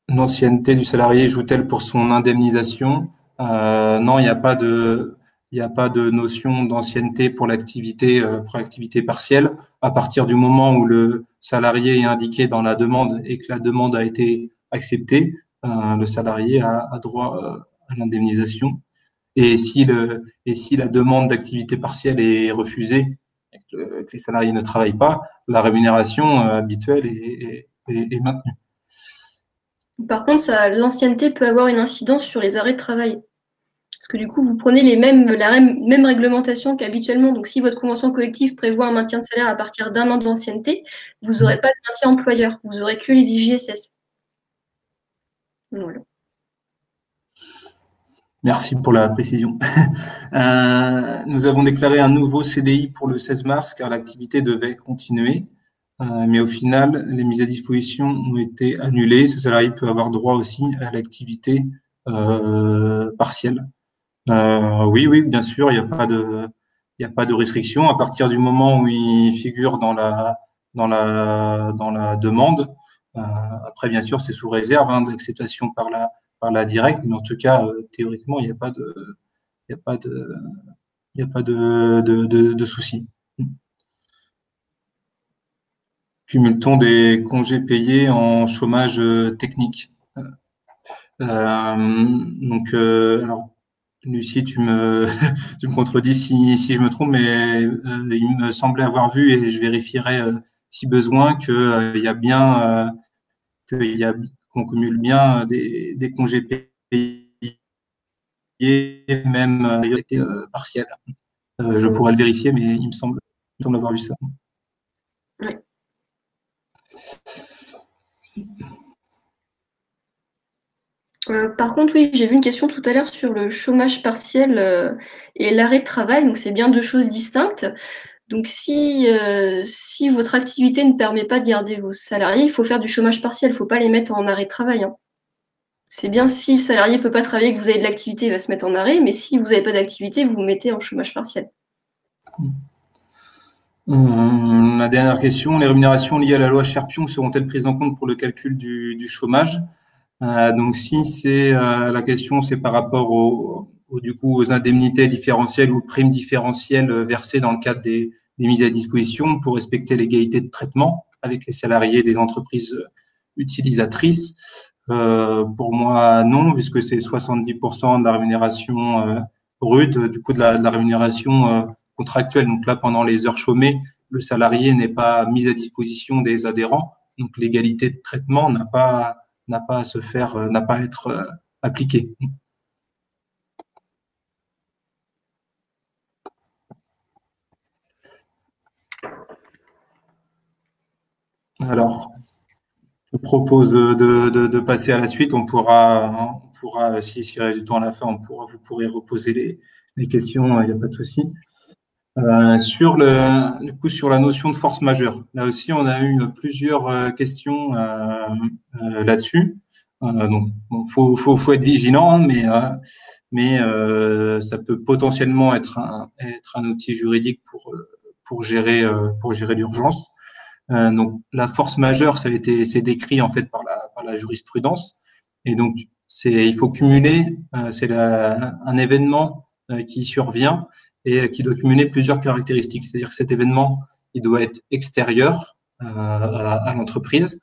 L'ancienneté du salarié joue-t-elle pour son indemnisation? Non, il n'y a pas de notion d'ancienneté pour l'activité partielle. À partir du moment où le salarié est indiqué dans la demande et que la demande a été acceptée, le salarié a droit à l'indemnisation. Et si la demande d'activité partielle est refusée, et que les salariés ne travaillent pas, la rémunération habituelle est maintenue. Par contre, l'ancienneté peut avoir une incidence sur les arrêts de travail. Parce que du coup, vous prenez la même réglementation qu'habituellement. Donc, si votre convention collective prévoit un maintien de salaire à partir d'1 an d'ancienneté, vous n'aurez pas de maintien employeur. Vous aurez que les IJSS. Voilà. Merci pour la précision. Nous avons déclaré un nouveau CDI pour le 16 mars car l'activité devait continuer. Mais au final, les mises à disposition ont été annulées. Ce salarié peut avoir droit aussi à l'activité partielle. Oui, bien sûr, il y a pas de restriction à partir du moment où il figure dans la demande. Après, bien sûr, c'est sous réserve d'acceptation par la directe, mais en tout cas, théoriquement, il y a pas de, il y a pas de souci. Cumule-t-on des congés payés en chômage technique? Alors, Lucie, tu me contredis si je me trompe, mais il me semblait avoir vu et je vérifierai si besoin que il y a bien qu'il y a qu'on cumule bien des congés payés, même partiels. Je pourrais le vérifier, mais il me semble avoir vu ça. Ouais. Par contre, oui, j'ai vu une question tout à l'heure sur le chômage partiel et l'arrêt de travail. Donc, c'est bien deux choses distinctes. Donc, si votre activité ne permet pas de garder vos salariés, il faut faire du chômage partiel. Il ne faut pas les mettre en arrêt de travail. Hein. C'est bien si le salarié ne peut pas travailler, que vous avez de l'activité, il va se mettre en arrêt. Mais si vous n'avez pas d'activité, vous vous mettez en chômage partiel. La dernière question, les rémunérations liées à la loi Cherpion seront-elles prises en compte pour le calcul du chômage? Donc si c'est la question, c'est par rapport du coup aux indemnités différentielles ou primes différentielles versées dans le cadre des mises à disposition pour respecter l'égalité de traitement avec les salariés des entreprises utilisatrices. Pour moi, non, puisque c'est 70% de la rémunération brute, du coup de la rémunération contractuelle. Donc là, pendant les heures chômées, le salarié n'est pas mis à disposition des adhérents. Donc l'égalité de traitement n'a pas à se faire, n'a pas à être appliquée. Alors, je propose de passer à la suite. On pourra, s'il reste du temps à la fin, vous pourrez reposer les questions. Il n'y a pas de souci. Du coup, sur la notion de force majeure. Là aussi, on a eu plusieurs questions là-dessus. Donc, bon, faut être vigilant, hein, mais ça peut potentiellement être un outil juridique pour gérer l'urgence. Donc, la force majeure, c'est décrit en fait par la jurisprudence, et donc il faut cumuler, un événement qui survient et qui doit cumuler plusieurs caractéristiques. C'est-à-dire que cet événement, il doit être extérieur à l'entreprise,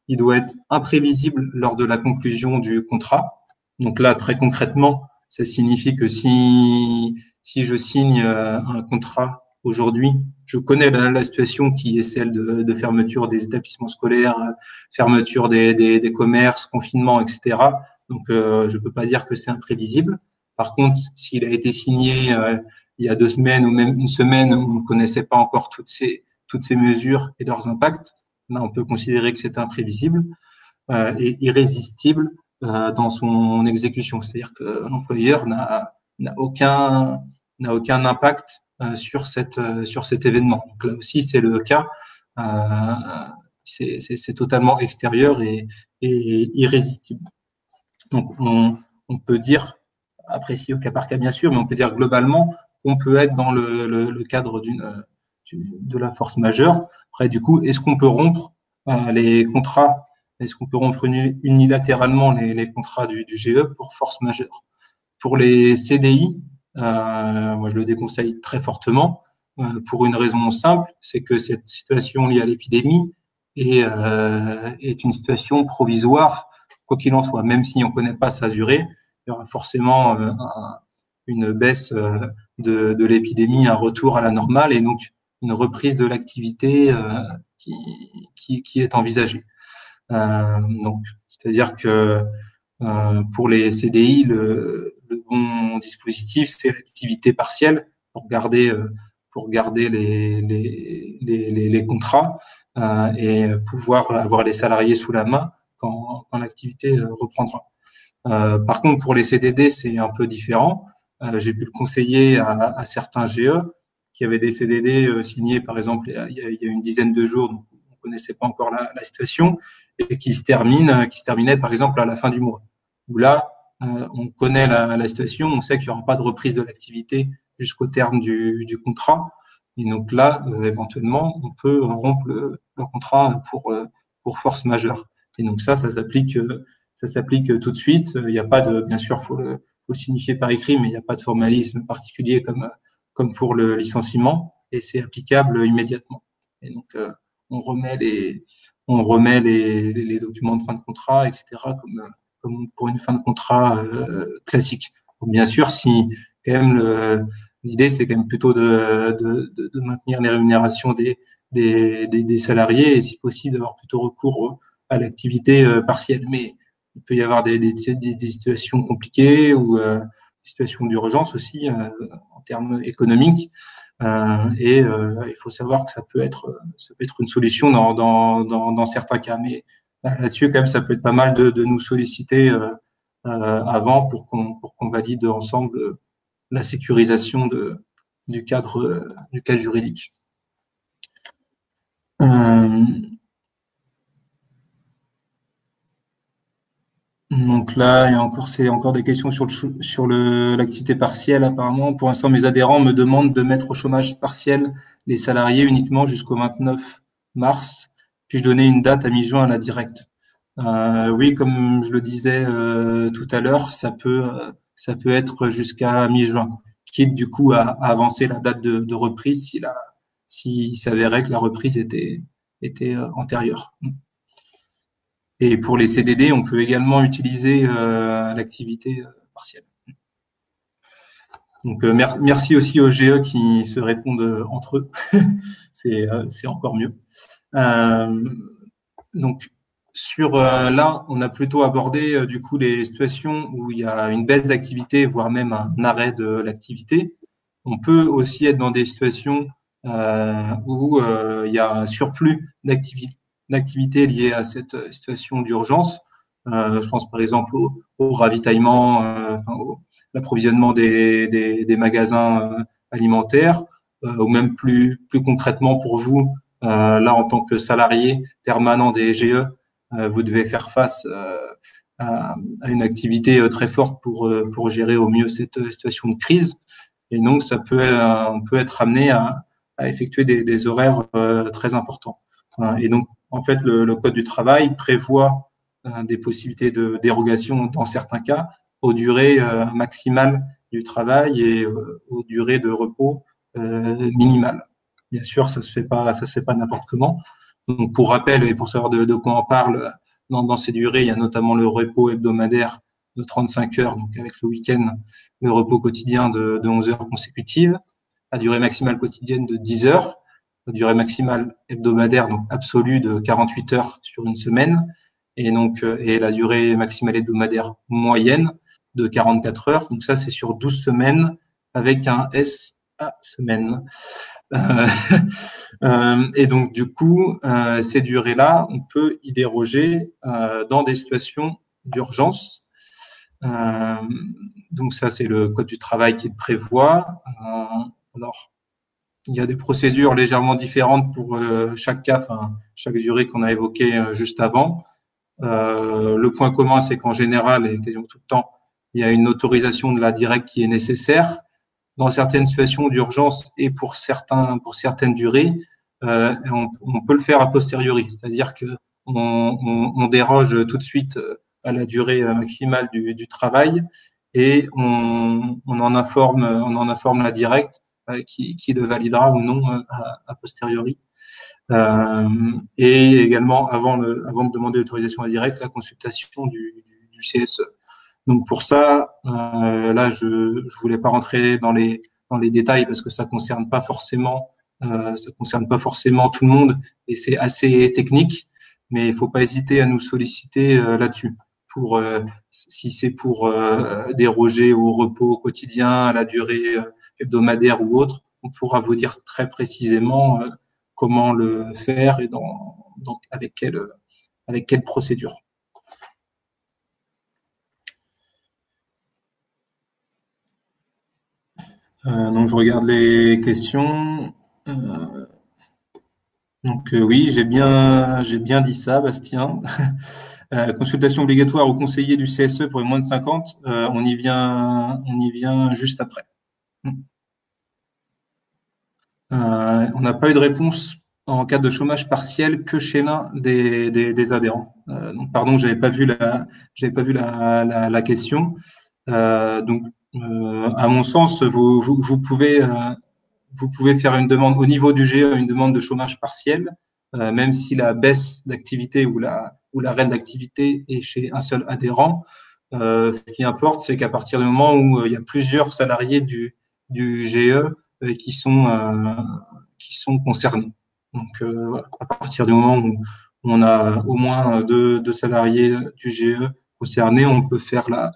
il doit être imprévisible lors de la conclusion du contrat. Donc là, très concrètement, ça signifie que si je signe un contrat aujourd'hui, je connais la situation qui est celle de fermeture des établissements scolaires, fermeture des commerces, confinement, etc. Donc, je peux pas dire que c'est imprévisible. Par contre, s'il a été signé il y a 2 semaines ou même une semaine où on ne connaissait pas encore toutes ces mesures et leurs impacts, là, on peut considérer que c'est imprévisible et irrésistible dans son exécution. C'est-à-dire que l'employeur n'a aucun impact sur cet événement. Donc là aussi, c'est le cas. C'est totalement extérieur et irrésistible. Donc on peut dire, apprécié au cas par cas bien sûr, mais on peut dire globalement qu'on peut être dans le cadre de la force majeure. Après, du coup, est-ce qu'on peut rompre les contrats? Est-ce qu'on peut rompre unilatéralement les contrats du GE pour force majeure? Pour les CDI, moi je le déconseille très fortement pour une raison simple, c'est que cette situation liée à l'épidémie est une situation provisoire, quoi qu'il en soit. Même si on ne connaît pas sa durée, il y aura forcément une baisse de l'épidémie, un retour à la normale et donc une reprise de l'activité qui est envisagée. Donc, c'est-à-dire que Pour les CDI, le bon dispositif, c'est l'activité partielle pour garder les contrats et pouvoir avoir les salariés sous la main quand l'activité reprendra. Par contre, pour les CDD, c'est un peu différent. J'ai pu le conseiller à certains GE qui avaient des CDD signés, par exemple, il y a une dizaine de jours, donc on connaissait pas encore la situation, et qui se terminaient, par exemple, à la fin du mois. Où là, on connaît la situation, on sait qu'il n'y aura pas de reprise de l'activité jusqu'au terme du contrat. Et donc là, éventuellement, on peut rompre le contrat pour force majeure. Et donc ça s'applique tout de suite. Il n'y a pas de, bien sûr, faut le signifier par écrit, mais il n'y a pas de formalisme particulier comme pour le licenciement, et c'est applicable immédiatement. Et donc on remet les documents de fin de contrat, etc. Comme pour une fin de contrat classique. Donc, bien sûr, si quand même l'idée c'est quand même plutôt de maintenir les rémunérations des salariés et si possible d'avoir plutôt recours à l'activité partielle. Mais il peut y avoir des situations compliquées ou des situations d'urgence aussi en termes économiques. Il faut savoir que ça peut être une solution dans certains cas. Mais là-dessus, quand même, ça peut être pas mal de nous solliciter avant pour qu'on valide ensemble la sécurisation du cadre juridique. Donc là, c'est encore des questions sur l'activité partielle apparemment. Pour l'instant, mes adhérents me demandent de mettre au chômage partiel les salariés uniquement jusqu'au 29 mars. Puis-je donner une date à mi-juin à la directe? Oui, comme je le disais tout à l'heure, ça peut être jusqu'à mi-juin, quitte du coup à avancer la date de reprise s'il s'avérait que la reprise était antérieure. Et pour les CDD, on peut également utiliser l'activité partielle. Donc merci aussi aux GE qui se répondent entre eux. c'est encore mieux. Donc sur là, on a plutôt abordé du coup les situations où il y a une baisse d'activité, voire même un arrêt de l'activité. On peut aussi être dans des situations où il y a un surplus d'activité liée à cette situation d'urgence. Je pense par exemple au ravitaillement, l'approvisionnement des magasins alimentaires, ou même plus concrètement pour vous, là en tant que salarié permanent des GE, vous devez faire face à une activité très forte pour gérer au mieux cette situation de crise. Et donc on peut être amené à effectuer des horaires très importants. Et donc en fait le code du travail prévoit des possibilités de dérogation dans certains cas aux durées maximales du travail et aux durées de repos minimales. Bien sûr, ça se fait pas n'importe comment. Donc, pour rappel et pour savoir de quoi on parle, dans ces durées, il y a notamment le repos hebdomadaire de 35 heures, donc avec le week-end, le repos quotidien de 11 heures consécutives, la durée maximale quotidienne de 10 heures, la durée maximale hebdomadaire, donc absolue, de 48 heures sur une semaine, et la durée maximale hebdomadaire moyenne de 44 heures. Donc ça, c'est sur 12 semaines avec un S à semaine. Et donc du coup, ces durées-là, on peut y déroger dans des situations d'urgence. Donc ça, c'est le code du travail qui le prévoit. Alors, il y a des procédures légèrement différentes pour chaque cas, chaque durée qu'on a évoquée juste avant. Le point commun, c'est qu'en général, et quasiment tout le temps, il y a une autorisation de la directe qui est nécessaire. Dans certaines situations d'urgence et pour certaines durées, on peut le faire a posteriori, c'est-à-dire que on déroge tout de suite à la durée maximale du travail et on en informe la directe qui le validera ou non a posteriori. Et également avant de demander l'autorisation à la directe, la consultation du CSE. Donc pour ça, là je voulais pas rentrer dans les détails parce que ça concerne pas forcément tout le monde et c'est assez technique, mais il faut pas hésiter à nous solliciter là-dessus. si c'est pour déroger au repos quotidien, à la durée hebdomadaire ou autre, on pourra vous dire très précisément comment le faire et avec quelle procédure. Donc je regarde les questions. Oui, j'ai bien dit ça, Bastien. Consultation obligatoire au conseiller du CSE pour les moins de 50. On y vient juste après. On n'a pas eu de réponse en cas de chômage partiel que chez l'un des adhérents. Donc pardon, j'avais pas vu la question. À mon sens, vous pouvez faire une demande au niveau du GE, une demande de chômage partiel, même si la baisse d'activité ou l'arrêt d'activité est chez un seul adhérent. Ce qui importe, c'est qu'à partir du moment où il y a plusieurs salariés du GE qui sont concernés. Donc voilà, à partir du moment où on a au moins deux salariés du GE concernés, on peut faire la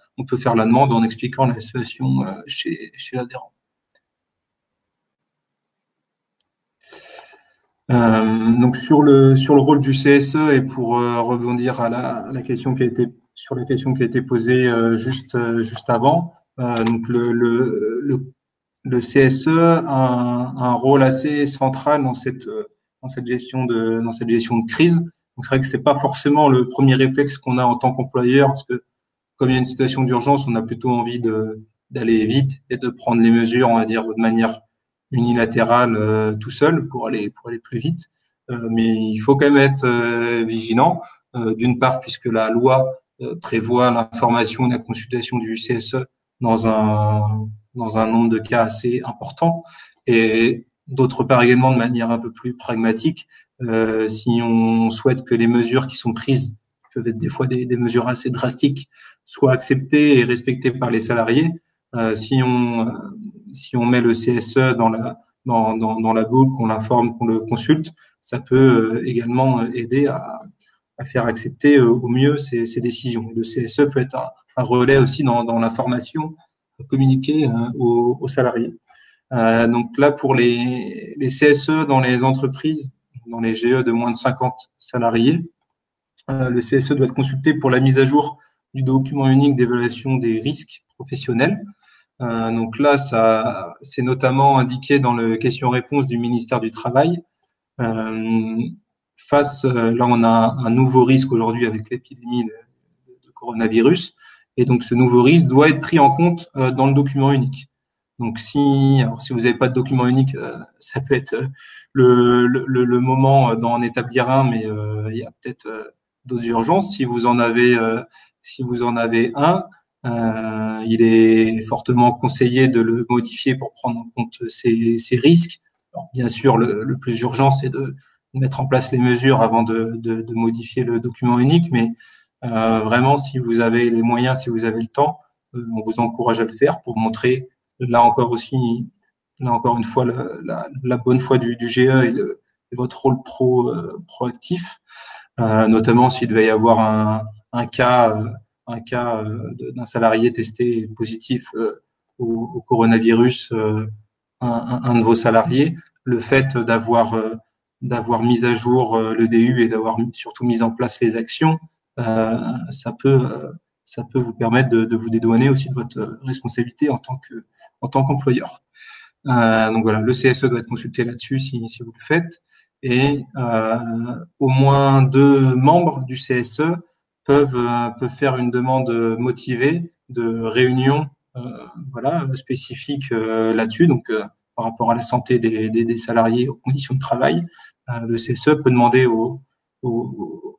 demande en expliquant la situation chez l'adhérent. Donc sur le rôle du CSE et pour rebondir à la question qui a été posée juste avant, donc le CSE a un rôle assez central dans cette gestion de crise. Donc c'est vrai que c'est pas forcément le premier réflexe qu'on a en tant qu'employeur, parce que comme il y a une situation d'urgence, on a plutôt envie d'aller vite et de prendre les mesures, on va dire, de manière unilatérale tout seul pour aller plus vite. Mais il faut quand même être vigilant, d'une part puisque la loi prévoit l'information et la consultation du CSE dans un nombre de cas assez important, et d'autre part également de manière un peu plus pragmatique, si on souhaite que les mesures qui sont prises, qui peuvent être des fois des mesures assez drastiques, soient acceptées et respectées par les salariés, si on met le CSE dans la boucle, qu'on l'informe, qu'on le consulte, ça peut également aider à faire accepter au mieux ces décisions. Le CSE peut être un relais aussi dans l'information communiquée aux salariés. Donc là, pour les CSE dans les entreprises, dans les GE de moins de 50 salariés, le CSE doit être consulté pour la mise à jour du document unique d'évaluation des risques professionnels. Donc là, c'est notamment indiqué dans le question-réponse du ministère du Travail. Là, on a un nouveau risque aujourd'hui avec l'épidémie de coronavirus, et donc ce nouveau risque doit être pris en compte dans le document unique. Donc si vous n'avez pas de document unique, ça peut être le moment d'en établir un, mais il y a peut-être d'autres urgences. Si vous en avez un, il est fortement conseillé de le modifier pour prendre en compte ces risques. Alors, bien sûr, le plus urgent, c'est de mettre en place les mesures avant de modifier le document unique, mais vraiment, si vous avez les moyens, si vous avez le temps, on vous encourage à le faire pour montrer, là encore une fois, la bonne foi du GE et votre rôle proactif, notamment s'il devait y avoir un cas d'un salarié testé positif au coronavirus, un de vos salariés, le fait d'avoir mis à jour le DU et d'avoir surtout mis en place les actions, ça peut vous permettre de vous dédouaner aussi de votre responsabilité en tant qu'employeur. Donc voilà, le CSE doit être consulté là-dessus si vous le faites, et au moins 2 membres du CSE peuvent faire une demande motivée de réunion spécifique là-dessus, donc par rapport à la santé des salariés, aux conditions de travail. Le CSE peut demander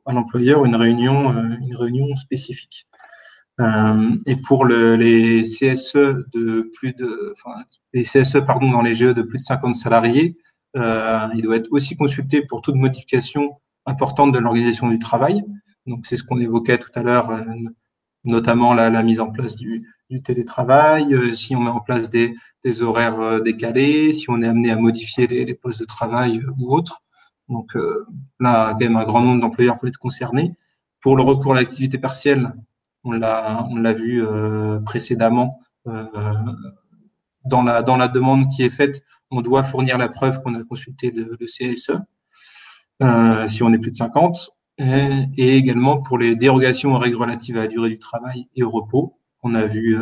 à l'employeur une réunion spécifique. Et pour les CSE dans les GE de plus de 50 salariés, il doit être aussi consulté pour toute modification importante de l'organisation du travail. Donc c'est ce qu'on évoquait tout à l'heure, notamment la mise en place du télétravail, si on met en place des horaires décalés, si on est amené à modifier les postes de travail ou autres. Donc là, quand même, un grand nombre d'employeurs peut être concerné. Pour le recours à l'activité partielle, on l'a vu précédemment. Dans la demande qui est faite, on doit fournir la preuve qu'on a consulté le CSE, si on est plus de 50. Et également pour les dérogations aux règles relatives à la durée du travail et au repos, qu'on a vu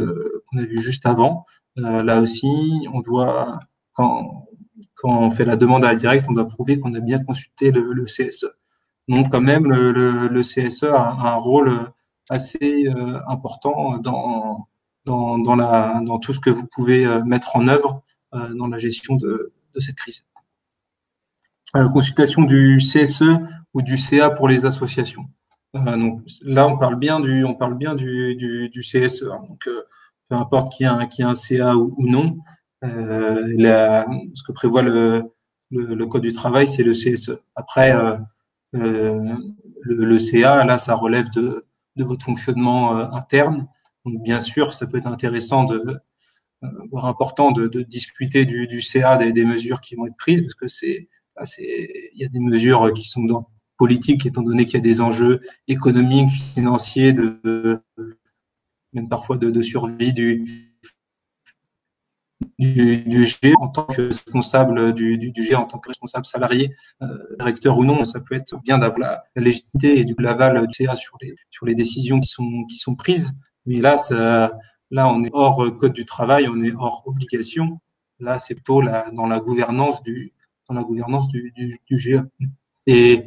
juste avant. Là aussi, on doit, quand on fait la demande à la directe, on doit prouver qu'on a bien consulté le CSE. Donc, quand même, le CSE a un rôle assez important dans tout ce que vous pouvez mettre en œuvre dans la gestion de cette crise. Consultation du CSE ou du CA pour les associations. Donc là, on parle bien du CSE. Hein. Donc, peu importe qu'il y ait un CA ou non, ce que prévoit le Code du travail, c'est le CSE. Après, le CA, là, ça relève de votre fonctionnement interne. Donc, bien sûr, ça peut être intéressant voire important de discuter du CA, des mesures qui vont être prises, parce que il y a des mesures qui sont politiques, étant donné qu'il y a des enjeux économiques, financiers, même parfois de survie du G en tant que responsable du G en tant que responsable salarié, directeur ou non. Ça peut être bien d'avoir la légitimité et du l'aval du CA sur les décisions qui sont prises. Mais là, on est hors code du travail, on est hors obligation. Là, c'est plutôt dans la gouvernance du GE. Et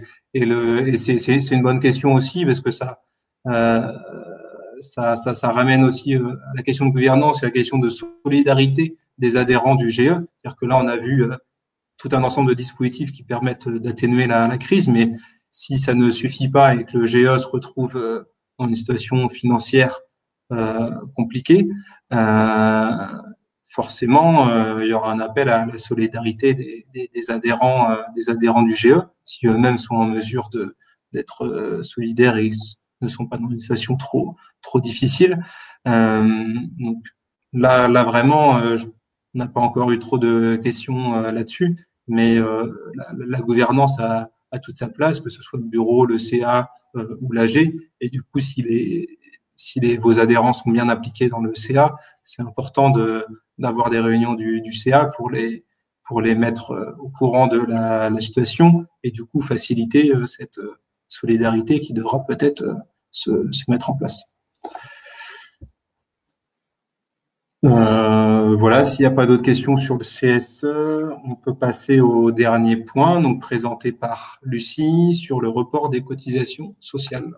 c'est une bonne question aussi, parce que ça ramène aussi à la question de gouvernance et à la question de solidarité des adhérents du GE. C'est-à-dire que là, on a vu tout un ensemble de dispositifs qui permettent d'atténuer la crise, mais si ça ne suffit pas et que le GE se retrouve dans une situation financière compliquée, forcément, il y aura un appel à la solidarité des adhérents du GE, si eux-mêmes sont en mesure d'être solidaires et ne sont pas dans une situation trop difficile. Donc là vraiment, on n'a pas encore eu trop de questions là-dessus, mais la gouvernance a toute sa place, que ce soit le bureau, le CA ou l'AG. Et du coup, si vos adhérents sont bien impliqués dans le CA, c'est important d'avoir des réunions du CA pour les mettre au courant de la situation et du coup faciliter cette solidarité qui devra peut-être se mettre en place. Voilà, s'il n'y a pas d'autres questions sur le CSE, on peut passer au dernier point, donc présenté par Lucie, sur le report des cotisations sociales.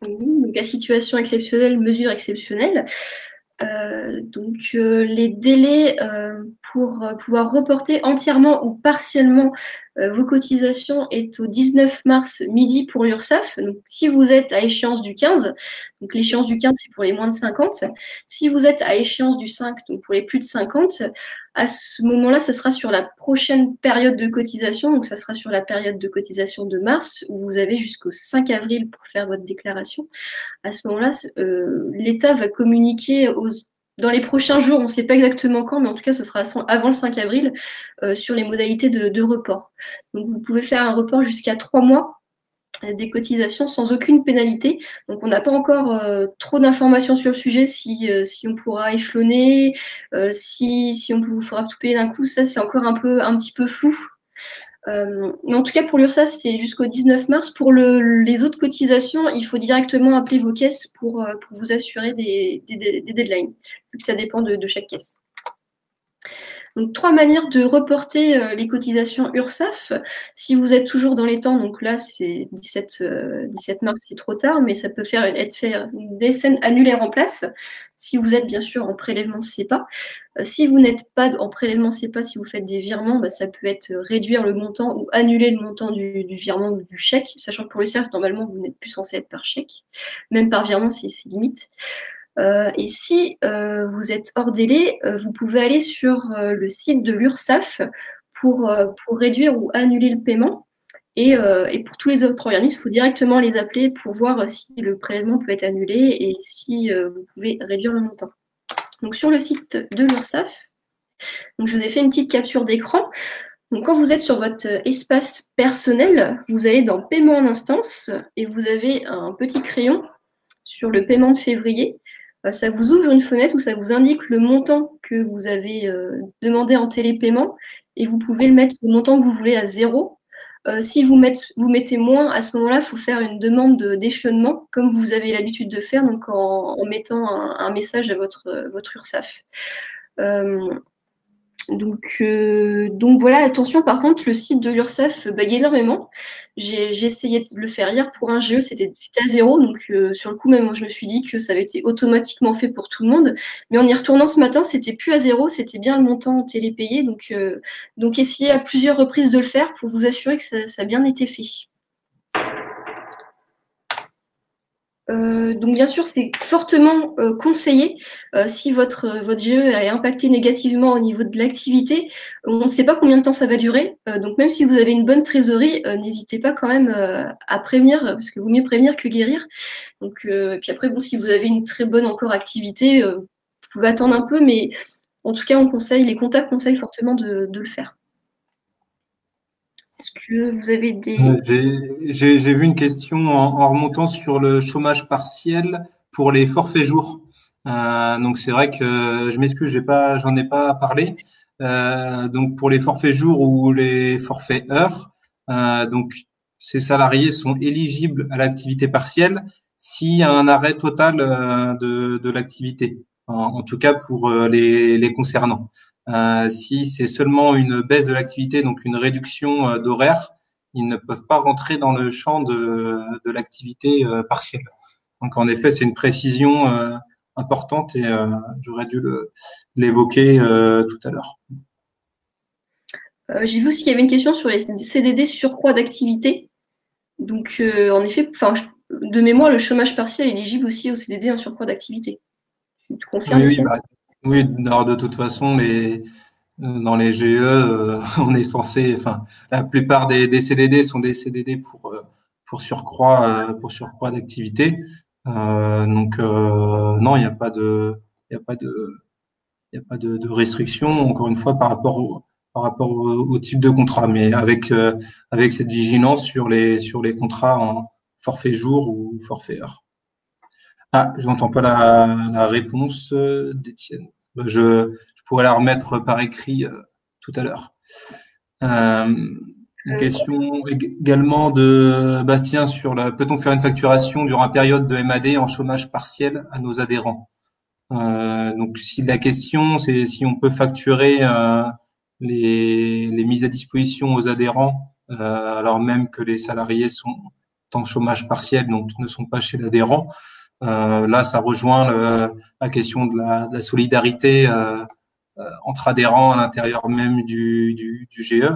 Donc, la situation exceptionnelle, mesure exceptionnelle. Les délais pour pouvoir reporter entièrement ou partiellement vos cotisations est au 19 mars midi pour l'URSSAF. Donc, si vous êtes à échéance du 15, donc l'échéance du 15, c'est pour les moins de 50. Si vous êtes à échéance du 5, donc pour les plus de 50, à ce moment-là, ce sera sur la prochaine période de cotisation. Donc, ça sera sur la période de cotisation de mars, où vous avez jusqu'au 5 avril pour faire votre déclaration. À ce moment-là, l'État va communiquer dans les prochains jours, on ne sait pas exactement quand, mais en tout cas, ce sera avant le 5 avril, sur les modalités de report. Donc, vous pouvez faire un report jusqu'à 3 mois des cotisations sans aucune pénalité. Donc, on n'a pas encore trop d'informations sur le sujet, si on pourra échelonner, si on vous fera tout payer d'un coup, ça, c'est encore un petit peu flou. Mais en tout cas, pour l'URSSAF, c'est jusqu'au 19 mars. Pour les autres cotisations, il faut directement appeler vos caisses pour vous assurer des deadlines, vu que ça dépend de chaque caisse. Donc, 3 manières de reporter les cotisations URSSAF. Si vous êtes toujours dans les temps, donc là, c'est 17 mars, c'est trop tard, mais ça peut être fait une décenne annulaire en place, si vous êtes bien sûr en prélèvement CEPA. Si vous n'êtes pas en prélèvement CEPA, si vous faites des virements, ça peut être réduire le montant ou annuler le montant du virement ou du chèque, sachant que pour le CERF, normalement, vous n'êtes plus censé être par chèque. Même par virement, c'est limite. Et si vous êtes hors délai, vous pouvez aller sur le site de l'URSSAF pour réduire ou annuler le paiement. Et pour tous les autres organismes, il faut directement les appeler pour voir si le prélèvement peut être annulé et si vous pouvez réduire le montant. Donc sur le site de l'URSSAF, donc je vous ai fait une petite capture d'écran. Donc quand vous êtes sur votre espace personnel, vous allez dans Paiement en instance et vous avez un petit crayon. sur le paiement de février. Ça vous ouvre une fenêtre où ça vous indique le montant que vous avez demandé en télépaiement et vous pouvez le mettre le montant que vous voulez à 0. Si vous mettez moins, à ce moment-là, il faut faire une demande d'échelonnement, comme vous avez l'habitude de faire, donc en mettant un message à votre URSSAF. Donc voilà, attention, par contre, le site de l'URSSAF bug énormément. J'ai essayé de le faire hier pour un GE, c'était à 0, donc sur le coup, même moi, je me suis dit que ça avait été automatiquement fait pour tout le monde. Mais en y retournant ce matin, c'était plus à 0, c'était bien le montant télépayé. Donc essayez à plusieurs reprises de le faire pour vous assurer que ça a bien été fait. Donc bien sûr, c'est fortement conseillé si votre GE est impacté négativement au niveau de l'activité. On ne sait pas combien de temps ça va durer. Donc même si vous avez une bonne trésorerie, n'hésitez pas quand même à prévenir, parce que vaut mieux prévenir que guérir. Donc et puis après, bon, si vous avez une très bonne encore activité, vous pouvez attendre un peu, mais en tout cas, les contacts conseillent fortement de le faire. Est-ce que vous avez des... J'ai vu une question en remontant sur le chômage partiel pour les forfaits jours. Donc c'est vrai que je m'excuse, j'en ai pas parlé. Donc pour les forfaits jours ou les forfaits heures, donc ces salariés sont éligibles à l'activité partielle s'il y a un arrêt total de l'activité. En tout cas pour les concernant. Si c'est seulement une baisse de l'activité, donc une réduction d'horaire, ils ne peuvent pas rentrer dans le champ de l'activité partielle. Donc en effet, c'est une précision importante et j'aurais dû l'évoquer tout à l'heure. J'ai vu aussi qu'il y avait une question sur les CDD surcroît d'activité. Donc en effet, de mémoire, le chômage partiel est éligible aussi au CDD en surcroît d'activité. Tu confirmes, Oui, Étienne? oui, alors de toute façon, dans les GE, on est censé, enfin, la plupart des CDD sont des CDD pour surcroît d'activité. Donc non, il y a pas de, il y a pas de restriction. Encore une fois, par rapport au type de contrat, mais avec cette vigilance sur les contrats en forfait jour ou forfait heure. Ah, je n'entends pas la réponse d'Étienne. Je pourrais la remettre par écrit tout à l'heure. Une question également de Bastien sur peut-on faire une facturation durant la période de MAD en chômage partiel à nos adhérents? Donc, si la question c'est si on peut facturer les mises à disposition aux adhérents, alors même que les salariés sont en chômage partiel, donc ne sont pas chez l'adhérent. Là, ça rejoint la question de la solidarité entre adhérents à l'intérieur même du GE.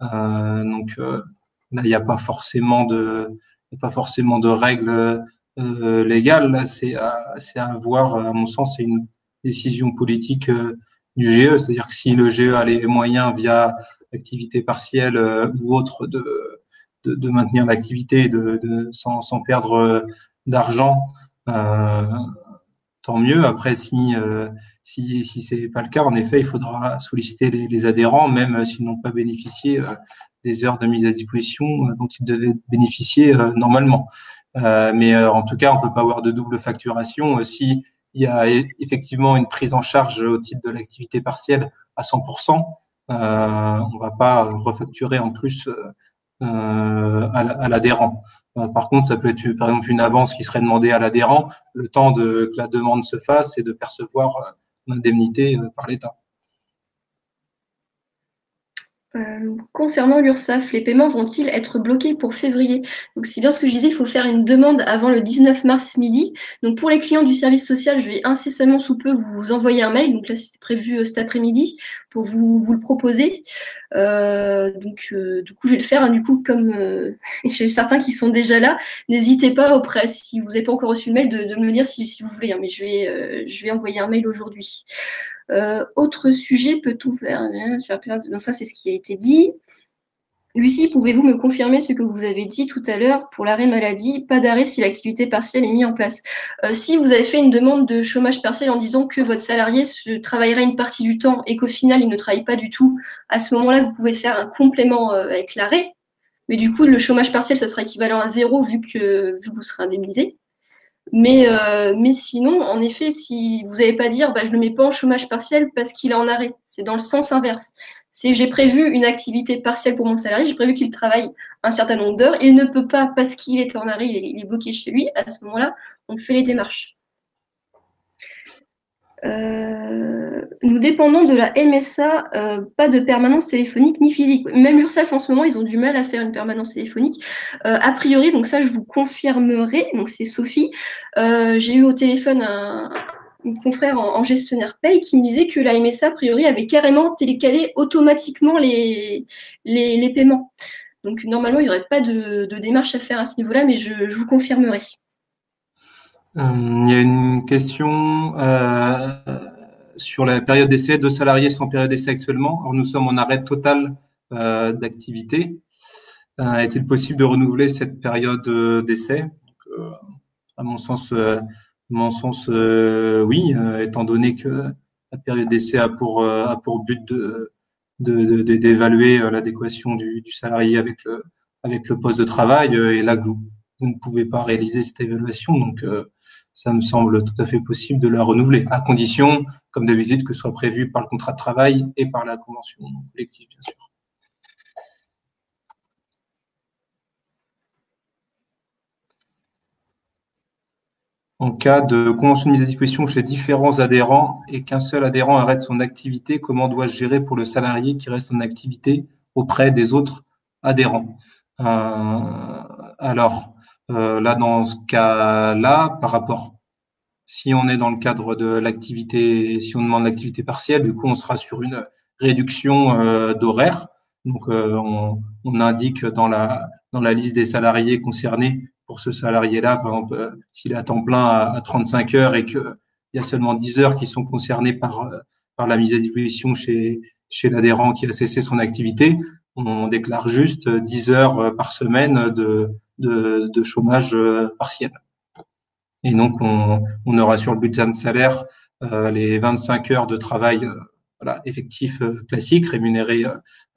Donc là, il n'y a pas forcément de règles légales. Là, c'est à voir. À mon sens, c'est une décision politique du GE. C'est-à-dire que si le GE a les moyens via activité partielle ou autre de maintenir l'activité sans perdre d'argent, euh, tant mieux. Après, si c'est pas le cas, en effet, il faudra solliciter les adhérents, même s'ils n'ont pas bénéficié des heures de mise à disposition dont ils devaient bénéficier normalement. Mais en tout cas, on peut pas avoir de double facturation. Si il y a effectivement une prise en charge au titre de l'activité partielle à 100%, on va pas refacturer en plus à l'adhérent. Par contre, ça peut être par exemple une avance qui serait demandée à l'adhérent le temps que la demande se fasse et de percevoir l'indemnité par l'État. Concernant l'URSSAF, les paiements vont-ils être bloqués pour février? Donc c'est bien ce que je disais, il faut faire une demande avant le 19 mars midi. Donc pour les clients du service social, je vais incessamment sous peu vous envoyer un mail. Donc là, c'est prévu cet après-midi pour vous le proposer. Du coup, je vais le faire. Hein, du coup, comme j'ai certains qui sont déjà là, n'hésitez pas auprès, si vous n'avez pas encore reçu le mail, de me le dire si vous voulez. Hein, mais je vais envoyer un mail aujourd'hui. Autre sujet, peut-on faire non, ça, c'est ce qui a été dit. Lucie, pouvez-vous me confirmer ce que vous avez dit tout à l'heure pour l'arrêt maladie? Pas d'arrêt si l'activité partielle est mise en place. Si vous avez fait une demande de chômage partiel en disant que votre salarié travaillera une partie du temps et qu'au final, il ne travaille pas du tout, à ce moment-là, vous pouvez faire un complément avec l'arrêt. Mais du coup, le chômage partiel, ça sera équivalent à 0 vu que vous serez indemnisé. Mais sinon, en effet, si vous n'allez pas dire je ne le mets pas en chômage partiel parce qu'il est en arrêt. C'est dans le sens inverse. C'est j'ai prévu une activité partielle pour mon salarié, j'ai prévu qu'il travaille un certain nombre d'heures. Il ne peut pas parce qu'il est en arrêt, il est bloqué chez lui. À ce moment-là, on fait les démarches. Nous dépendons de la MSA, pas de permanence téléphonique ni physique. Même l'URSSAF en ce moment, ils ont du mal à faire une permanence téléphonique. A priori, donc ça, je vous confirmerai. Donc c'est Sophie. J'ai eu au téléphone une confrère en gestionnaire paye qui me disait que la MSA, a priori, avait carrément télécalé automatiquement les paiements. Donc normalement, il n'y aurait pas de démarche à faire à ce niveau-là, mais je vous confirmerai. Il y a une question sur la période d'essai. 2 salariés sont en période d'essai actuellement. Alors, nous sommes en arrêt total d'activité. Est-il possible de renouveler cette période d'essai? À mon sens, oui, étant donné que la période d'essai a pour but d'évaluer l'adéquation du salarié avec le poste de travail, et là que vous ne pouvez pas réaliser cette évaluation, donc ça me semble tout à fait possible de la renouveler, à condition, comme d'habitude, que ce soit prévu par le contrat de travail et par la convention collective, bien sûr. En cas de convention de mise à disposition chez différents adhérents et qu'un seul adhérent arrête son activité, comment dois-je gérer pour le salarié qui reste en activité auprès des autres adhérents? Alors, là, dans ce cas-là, par rapport, si on est dans le cadre de l'activité, si on demande l'activité partielle, du coup, on sera sur une réduction d'horaire. Donc, on indique dans la liste des salariés concernés, pour ce salarié-là, par exemple, s'il est à temps plein à 35 heures et qu'il y a seulement 10 heures qui sont concernées par la mise à disposition chez l'adhérent qui a cessé son activité, on déclare juste 10 heures par semaine de chômage partiel. Et donc, on aura sur le bulletin de salaire les 25 heures de travail effectif classique, rémunéré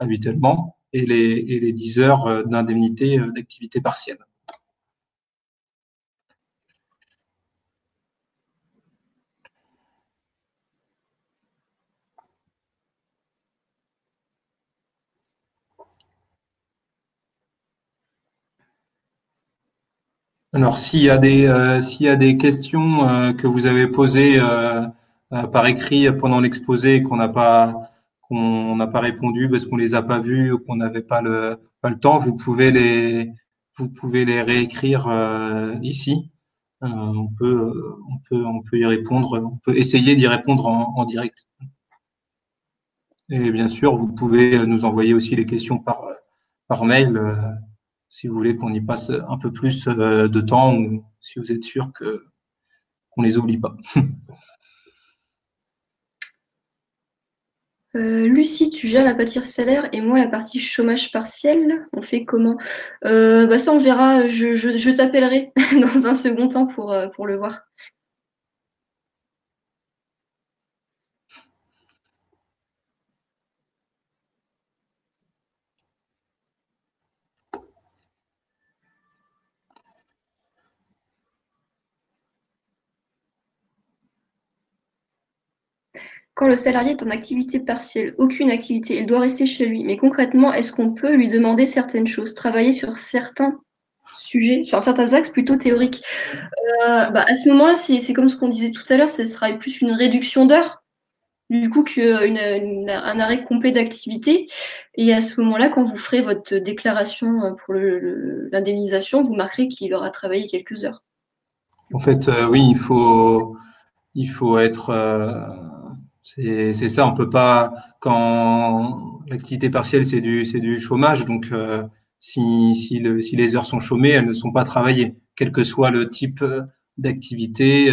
habituellement, et les 10 heures d'indemnité d'activité partielle. Alors, s'il y a des questions que vous avez posées par écrit pendant l'exposé et qu'on n'a pas répondu parce qu'on les a pas vues ou qu'on n'avait pas le temps, vous pouvez les réécrire ici. On peut y répondre, on peut essayer d'y répondre en direct. Et bien sûr, vous pouvez nous envoyer aussi les questions par mail si vous voulez qu'on y passe un peu plus de temps ou si vous êtes sûr qu'on les oublie pas. Lucie, tu gères la partie salaire et moi la partie chômage partiel. On fait comment? Ça, on verra. Je t'appellerai dans un second temps pour le voir. Quand le salarié est en activité partielle, aucune activité, il doit rester chez lui. Mais concrètement, est-ce qu'on peut lui demander certaines choses, travailler sur certains sujets, sur certains axes plutôt théoriques? À ce moment-là, c'est comme ce qu'on disait tout à l'heure, ce sera plus une réduction d'heures, du coup, qu'un arrêt complet d'activité. Et à ce moment-là, quand vous ferez votre déclaration pour l'indemnisation, vous marquerez qu'il aura travaillé quelques heures. En fait, oui, il faut être c'est ça, on peut pas quand l'activité partielle c'est du chômage, donc si les heures sont chômées, elles ne sont pas travaillées, quel que soit le type d'activité,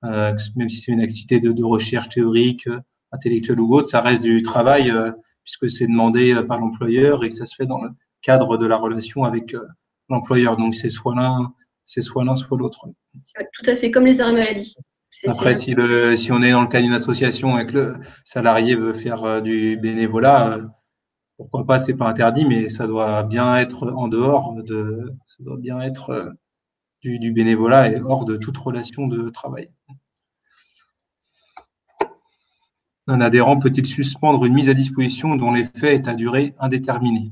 même si c'est une activité de recherche théorique, intellectuelle ou autre, ça reste du travail puisque c'est demandé par l'employeur et que ça se fait dans le cadre de la relation avec l'employeur. Donc c'est soit l'un, soit l'autre. Ouais, tout à fait, comme les arrêts maladie. Après, si on est dans le cas d'une association et que le salarié veut faire du bénévolat, pourquoi pas, c'est pas interdit, mais ça doit bien être en dehors ça doit bien être du bénévolat et hors de toute relation de travail. Un adhérent peut-il suspendre une mise à disposition dont l'effet est à durée indéterminée?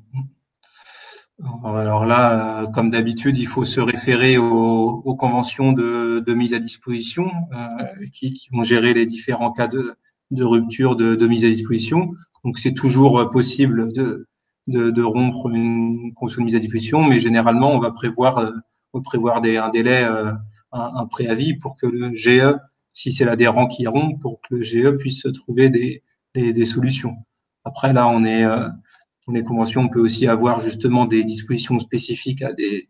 Alors là, comme d'habitude, il faut se référer aux conventions de mise à disposition qui vont gérer les différents cas de rupture de mise à disposition. Donc c'est toujours possible de rompre une convention de mise à disposition, mais généralement on va prévoir un délai, un préavis pour que le GE, si c'est l'adhérent qui rompt, pour que le GE puisse trouver des solutions. Après là, dans les conventions, on peut aussi avoir justement des dispositions spécifiques à des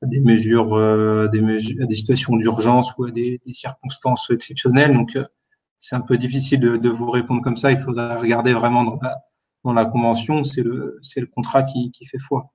mesures, à des situations d'urgence ou à des circonstances exceptionnelles. Donc, c'est un peu difficile de vous répondre comme ça. Il faudra regarder vraiment dans la convention. C'est le contrat qui fait foi.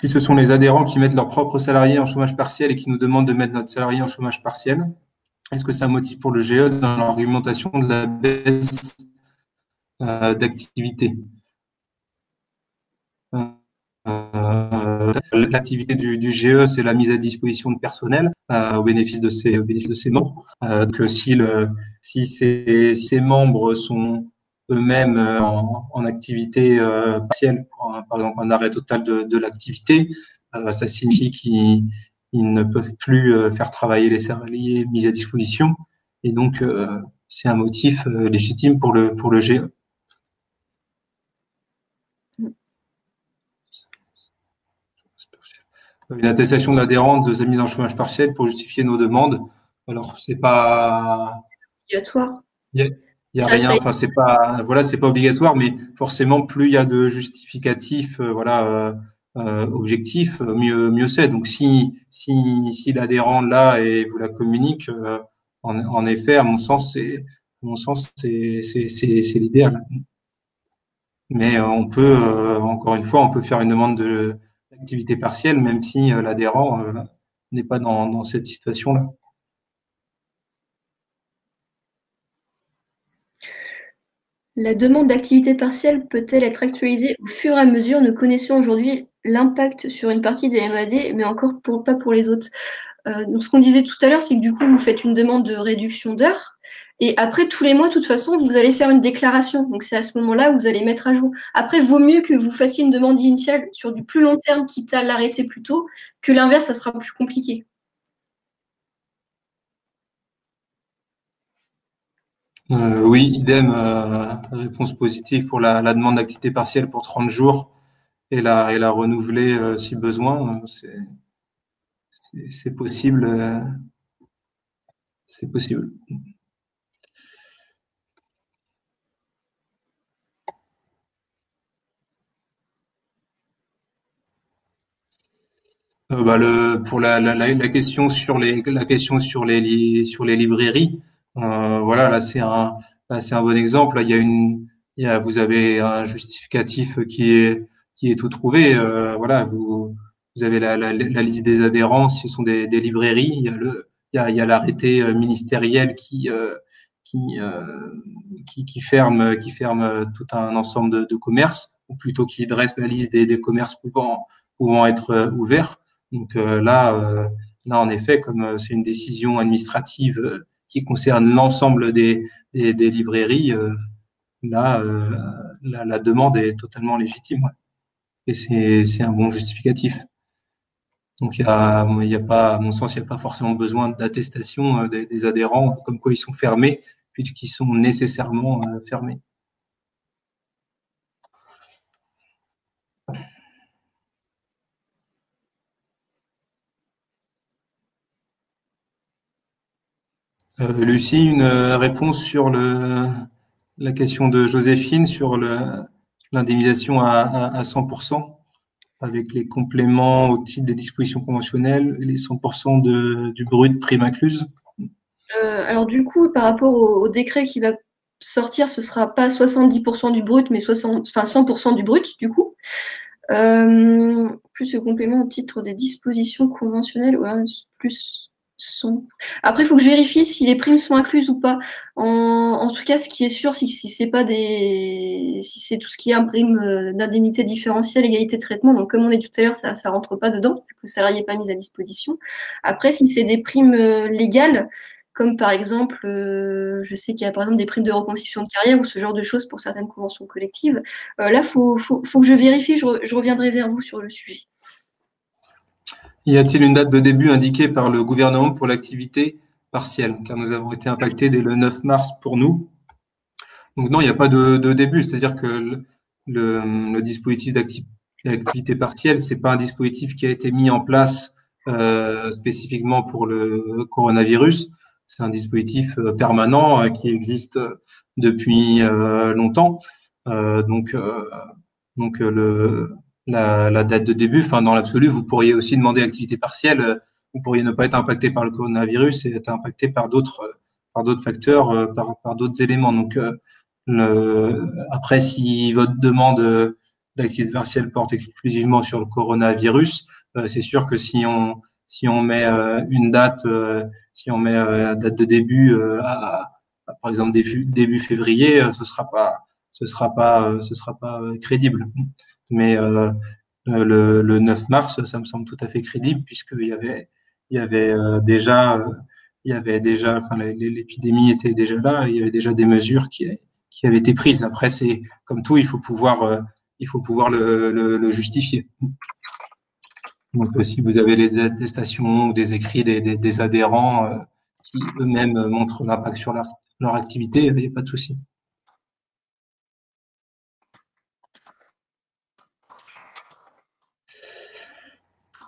Si ce sont les adhérents qui mettent leurs propres salariés en chômage partiel et qui nous demandent de mettre notre salarié en chômage partiel, est-ce que c'est un motif pour le GE dans l'argumentation de la baisse d'activité? L'activité du GE, c'est la mise à disposition de personnel au bénéfice de ses membres. Que si ses membres sont eux-mêmes en activité partielle, par exemple un arrêt total de l'activité, ça signifie qu'ils ne peuvent plus faire travailler les salariés mis à disposition, et donc c'est un motif légitime pour le GE. Une attestation d'adhérence de sa mise en chômage partiel pour justifier nos demandes. Alors, c'est pas obligatoire. il y a rien. Enfin, c'est pas obligatoire, mais forcément, plus il y a de justificatifs, objectifs, mieux c'est. Donc, si l'adhérent là et vous la communique, en effet, à mon sens, c'est l'idéal. Mais encore une fois, on peut faire une demande d'activité partielle, même si l'adhérent n'est pas dans cette situation-là. La demande d'activité partielle peut-elle être actualisée au fur et à mesure? Nous connaissons aujourd'hui l'impact sur une partie des MAD, mais encore pas pour les autres. Donc ce qu'on disait tout à l'heure, c'est que du coup, vous faites une demande de réduction d'heures. Et après, tous les mois, de toute façon, vous allez faire une déclaration. Donc c'est à ce moment-là où vous allez mettre à jour. Après, vaut mieux que vous fassiez une demande initiale sur du plus long terme, quitte à l'arrêter plus tôt, que l'inverse, ça sera plus compliqué. Oui, idem, réponse positive pour la demande d'activité partielle pour 30 jours et la renouveler si besoin. C'est possible. C'est possible. Pour la question sur les librairies, voilà, là c'est un bon exemple. Là, vous avez un justificatif qui est tout trouvé. Voilà, vous avez la liste des adhérents. Ce sont des librairies. Il y a l'arrêté ministériel qui ferme tout un ensemble de commerces, ou plutôt qui dresse la liste des commerces pouvant être ouverts. Donc là, en effet, comme c'est une décision administrative qui concerne l'ensemble des librairies, là, la demande est totalement légitime. Ouais. Et c'est un bon justificatif. Donc il y a pas, à mon sens, il n'y a pas forcément besoin d'attestation des adhérents, comme quoi ils sont fermés, puisqu'ils sont nécessairement fermés. Lucie, une réponse sur la question de Joséphine sur l'indemnisation à 100% avec les compléments au titre des dispositions conventionnelles et les 100% du brut prime incluse. Alors du coup, par rapport au décret qui va sortir, ce sera pas 70% du brut, mais 100% du brut, du coup. Plus le complément au titre des dispositions conventionnelles, ouais, plus Après, il faut que je vérifie si les primes sont incluses ou pas. En tout cas, ce qui est sûr, c'est que si c'est tout ce qui est prime d'indemnité différentielle, égalité de traitement, donc comme on a dit tout à l'heure, ça rentre pas dedans, du coup, le salarié n'est pas mis à disposition. Après, si c'est des primes légales, comme par exemple, je sais qu'il y a par exemple des primes de reconstitution de carrière ou ce genre de choses pour certaines conventions collectives, là, faut que je vérifie, je reviendrai vers vous sur le sujet. Y a-t-il une date de début indiquée par le gouvernement pour l'activité partielle? Car nous avons été impactés dès le 9 mars pour nous. Donc non, il n'y a pas de début. C'est-à-dire que le dispositif d'activité partielle, c'est pas un dispositif qui a été mis en place spécifiquement pour le coronavirus. C'est un dispositif permanent qui existe depuis longtemps. La date de début, enfin dans l'absolu, vous pourriez aussi demander activité partielle. Vous pourriez ne pas être impacté par le coronavirus et être impacté par d'autres facteurs, par d'autres éléments. Donc après, si votre demande d'activité partielle porte exclusivement sur le coronavirus, c'est sûr que si on met une date, si on met date de début par exemple début février, ce sera pas crédible. Mais le 9 mars, ça me semble tout à fait crédible puisqu'il y avait déjà, enfin l'épidémie était déjà là, il y avait déjà des mesures qui avaient été prises. Après, c'est comme tout, il faut pouvoir le justifier. Donc, si vous avez les attestations ou des écrits des adhérents qui eux-mêmes montrent l'impact sur leur activité, il n'y a pas de souci.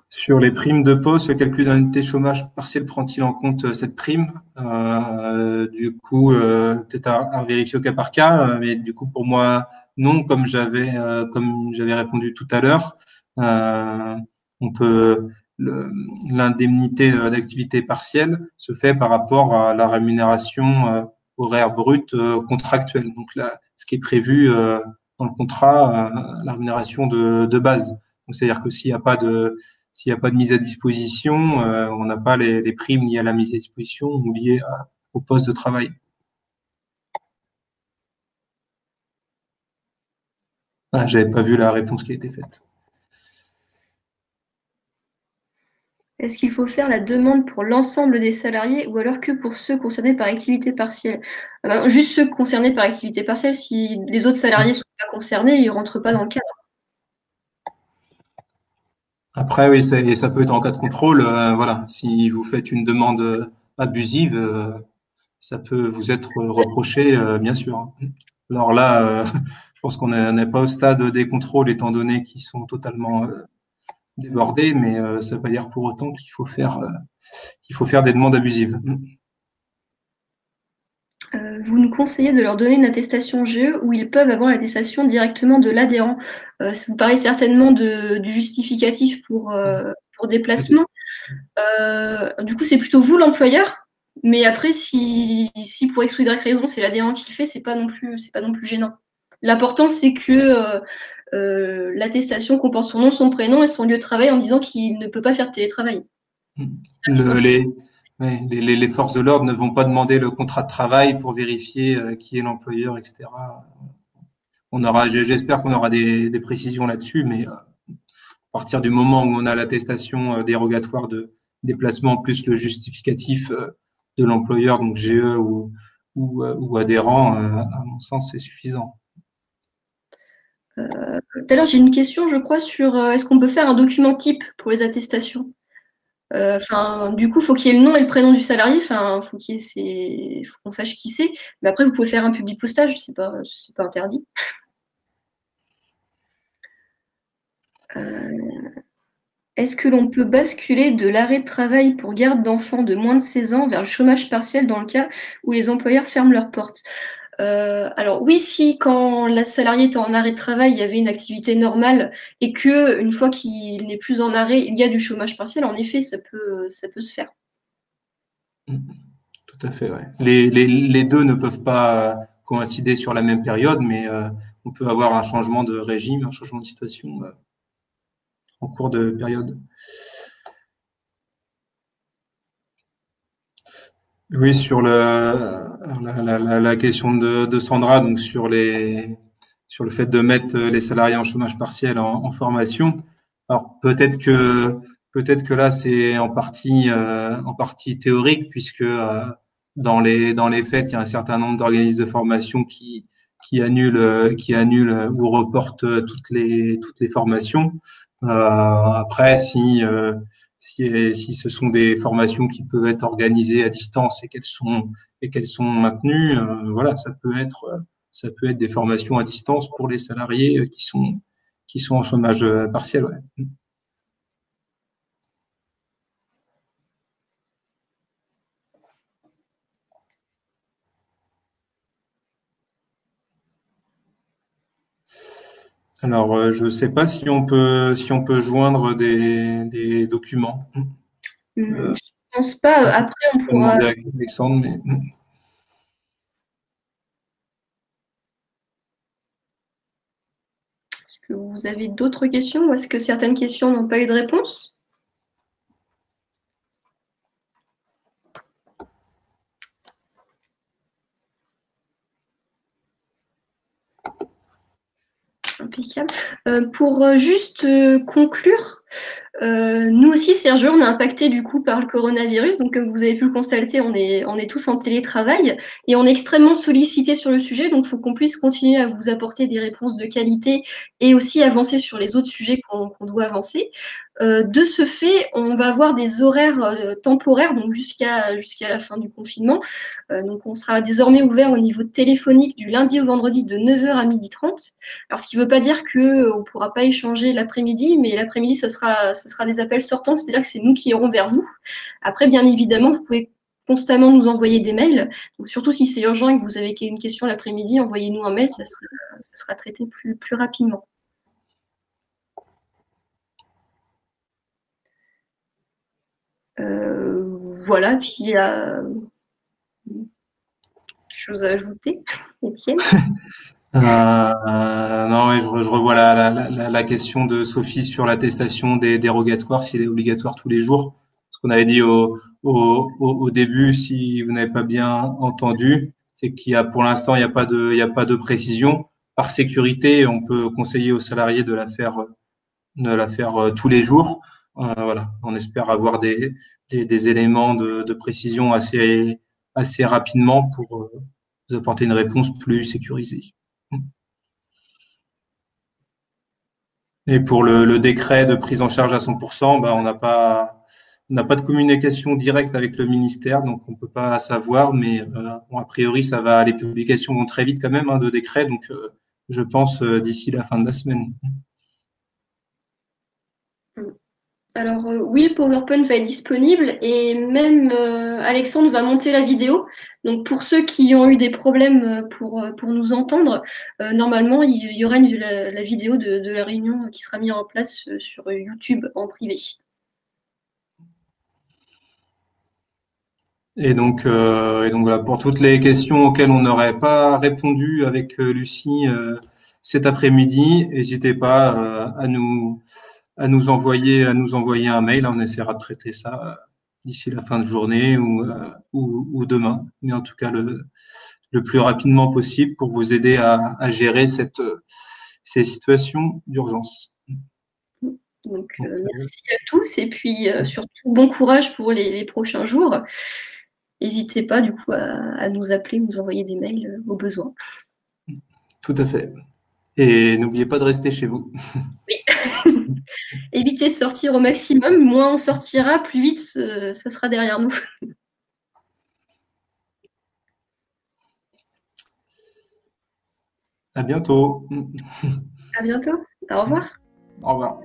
Sur les primes de poste, le calcul d'indemnité chômage partiel prend-il en compte cette prime? Du coup, peut-être à vérifier au cas par cas, mais du coup pour moi non, comme j'avais répondu tout à l'heure, on peut l'indemnité d'activité partielle se fait par rapport à la rémunération horaire brute contractuelle. Donc là, ce qui est prévu dans le contrat, la rémunération de base. Donc c'est-à-dire que s'il n'y a pas de mise à disposition, on n'a pas les primes liées à la mise à disposition ou liées au poste de travail. Ah, j'avais pas vu la réponse qui a été faite. Est-ce qu'il faut faire la demande pour l'ensemble des salariés ou alors que pour ceux concernés par activité partielle? Juste ceux concernés par activité partielle, si les autres salariés ne sont pas concernés, ils ne rentrent pas dans le cadre. Après, oui, ça peut être en cas de contrôle. Voilà, si vous faites une demande abusive, ça peut vous être reproché, bien sûr. Alors là, je pense qu'on n'est pas au stade des contrôles étant donné qu'ils sont totalement débordés, mais ça ne veut pas dire pour autant qu'il faut faire des demandes abusives. Vous nous conseillez de leur donner une attestation GE ou ils peuvent avoir l'attestation directement de l'adhérent. Vous parlez certainement du justificatif pour déplacement. Du coup, c'est plutôt vous l'employeur, mais après, si pour X ou Y raison, c'est l'adhérent qui le fait, c'est pas non plus gênant. L'important, c'est que l'attestation comporte son nom, son prénom et son lieu de travail en disant qu'il ne peut pas faire de télétravail. Les forces de l'ordre ne vont pas demander le contrat de travail pour vérifier qui est l'employeur, etc. J'espère qu'on aura des précisions là-dessus, mais à partir du moment où on a l'attestation dérogatoire de déplacement plus le justificatif de l'employeur, donc GE ou adhérent, à mon sens, c'est suffisant. Tout à l'heure, j'ai une question, je crois, sur est-ce qu'on peut faire un document type pour les attestations? Du coup, faut qu'il y ait le nom et le prénom du salarié. Faut qu'on sache qui c'est. Mais après, vous pouvez faire un public postage, c'est pas interdit. Est-ce que l'on peut basculer de l'arrêt de travail pour garde d'enfants de moins de 16 ans vers le chômage partiel dans le cas où les employeurs ferment leurs portes? Alors oui, si quand la salariée est en arrêt de travail, il y avait une activité normale et que une fois qu'il n'est plus en arrêt, il y a du chômage partiel, en effet, ça peut se faire. Tout à fait, ouais. Les deux ne peuvent pas coïncider sur la même période, mais on peut avoir un changement de régime, un changement de situation en cours de période. Oui, sur la question de Sandra, donc sur le fait de mettre les salariés en chômage partiel en formation. Alors peut-être que là c'est en partie théorique puisque dans les faits il y a un certain nombre d'organismes de formation qui annulent ou reportent toutes les formations. Après si ce sont des formations qui peuvent être organisées à distance et qu'elles sont maintenues, voilà, ça peut être des formations à distance pour les salariés qui sont en chômage partiel, ouais. Alors, je ne sais pas si on peut joindre des documents. Je Euh, pense pas. Après, on on peut pourra. demander à Alexandre, mais Est-ce que vous avez d'autres questions ou est-ce que certaines questions n'ont pas eu de réponse? Impeccable. Pour juste conclure, nous aussi, Sergio, on est impacté du coup par le coronavirus. Donc, comme vous avez pu le constater, on est tous en télétravail et on est extrêmement sollicité sur le sujet. Donc, il faut qu'on puisse continuer à vous apporter des réponses de qualité et aussi avancer sur les autres sujets qu'on doit avancer. De ce fait, on va avoir des horaires temporaires, donc jusqu'à la fin du confinement. Donc, on sera désormais ouvert au niveau téléphonique du lundi au vendredi de 9h à 12h30. Alors, ce qui ne veut pas dire qu'on ne pourra pas échanger l'après-midi, mais l'après-midi, ce sera des appels sortants, c'est-à-dire que c'est nous qui irons vers vous. Après, bien évidemment, vous pouvez constamment nous envoyer des mails. Donc, surtout si c'est urgent et que vous avez une question l'après-midi, envoyez-nous un mail, ça sera traité plus rapidement. Voilà, puis il y a quelque chose à ajouter, Étienne. non, ouais, je revois la question de Sophie sur l'attestation des dérogatoires, s'il est obligatoire tous les jours. Ce qu'on avait dit au début, si vous n'avez pas bien entendu, c'est pour l'instant, il y a pas de précision. Par sécurité, on peut conseiller aux salariés de la faire tous les jours. Voilà, on espère avoir des éléments de précision assez rapidement pour vous apporter une réponse plus sécurisée. Et pour le décret de prise en charge à 100%, bah, on n'a pas de communication directe avec le ministère, donc on peut pas savoir, mais bon, a priori, les publications vont très vite quand même, hein, de décret, donc je pense d'ici la fin de la semaine. Alors oui, le PowerPoint va être disponible et même Alexandre va monter la vidéo. Donc pour ceux qui ont eu des problèmes pour nous entendre, normalement il y aura la vidéo de la réunion qui sera mise en place sur YouTube en privé. Et donc voilà, pour toutes les questions auxquelles on n'aurait pas répondu avec Lucie cet après-midi, n'hésitez pas à nous envoyer un mail. On essaiera de traiter ça d'ici la fin de journée ou demain, mais en tout cas le plus rapidement possible pour vous aider à gérer ces situations d'urgence. Donc Donc, merci à tous et puis surtout bon courage pour les prochains jours. N'hésitez pas du coup à nous appeler, nous envoyer des mails au besoin. tout à fait. Et n'oubliez pas de rester chez vous. Évitez de sortir au maximum, moins on sortira, plus vite ça sera derrière nous. À bientôt. À bientôt, au revoir. Au revoir.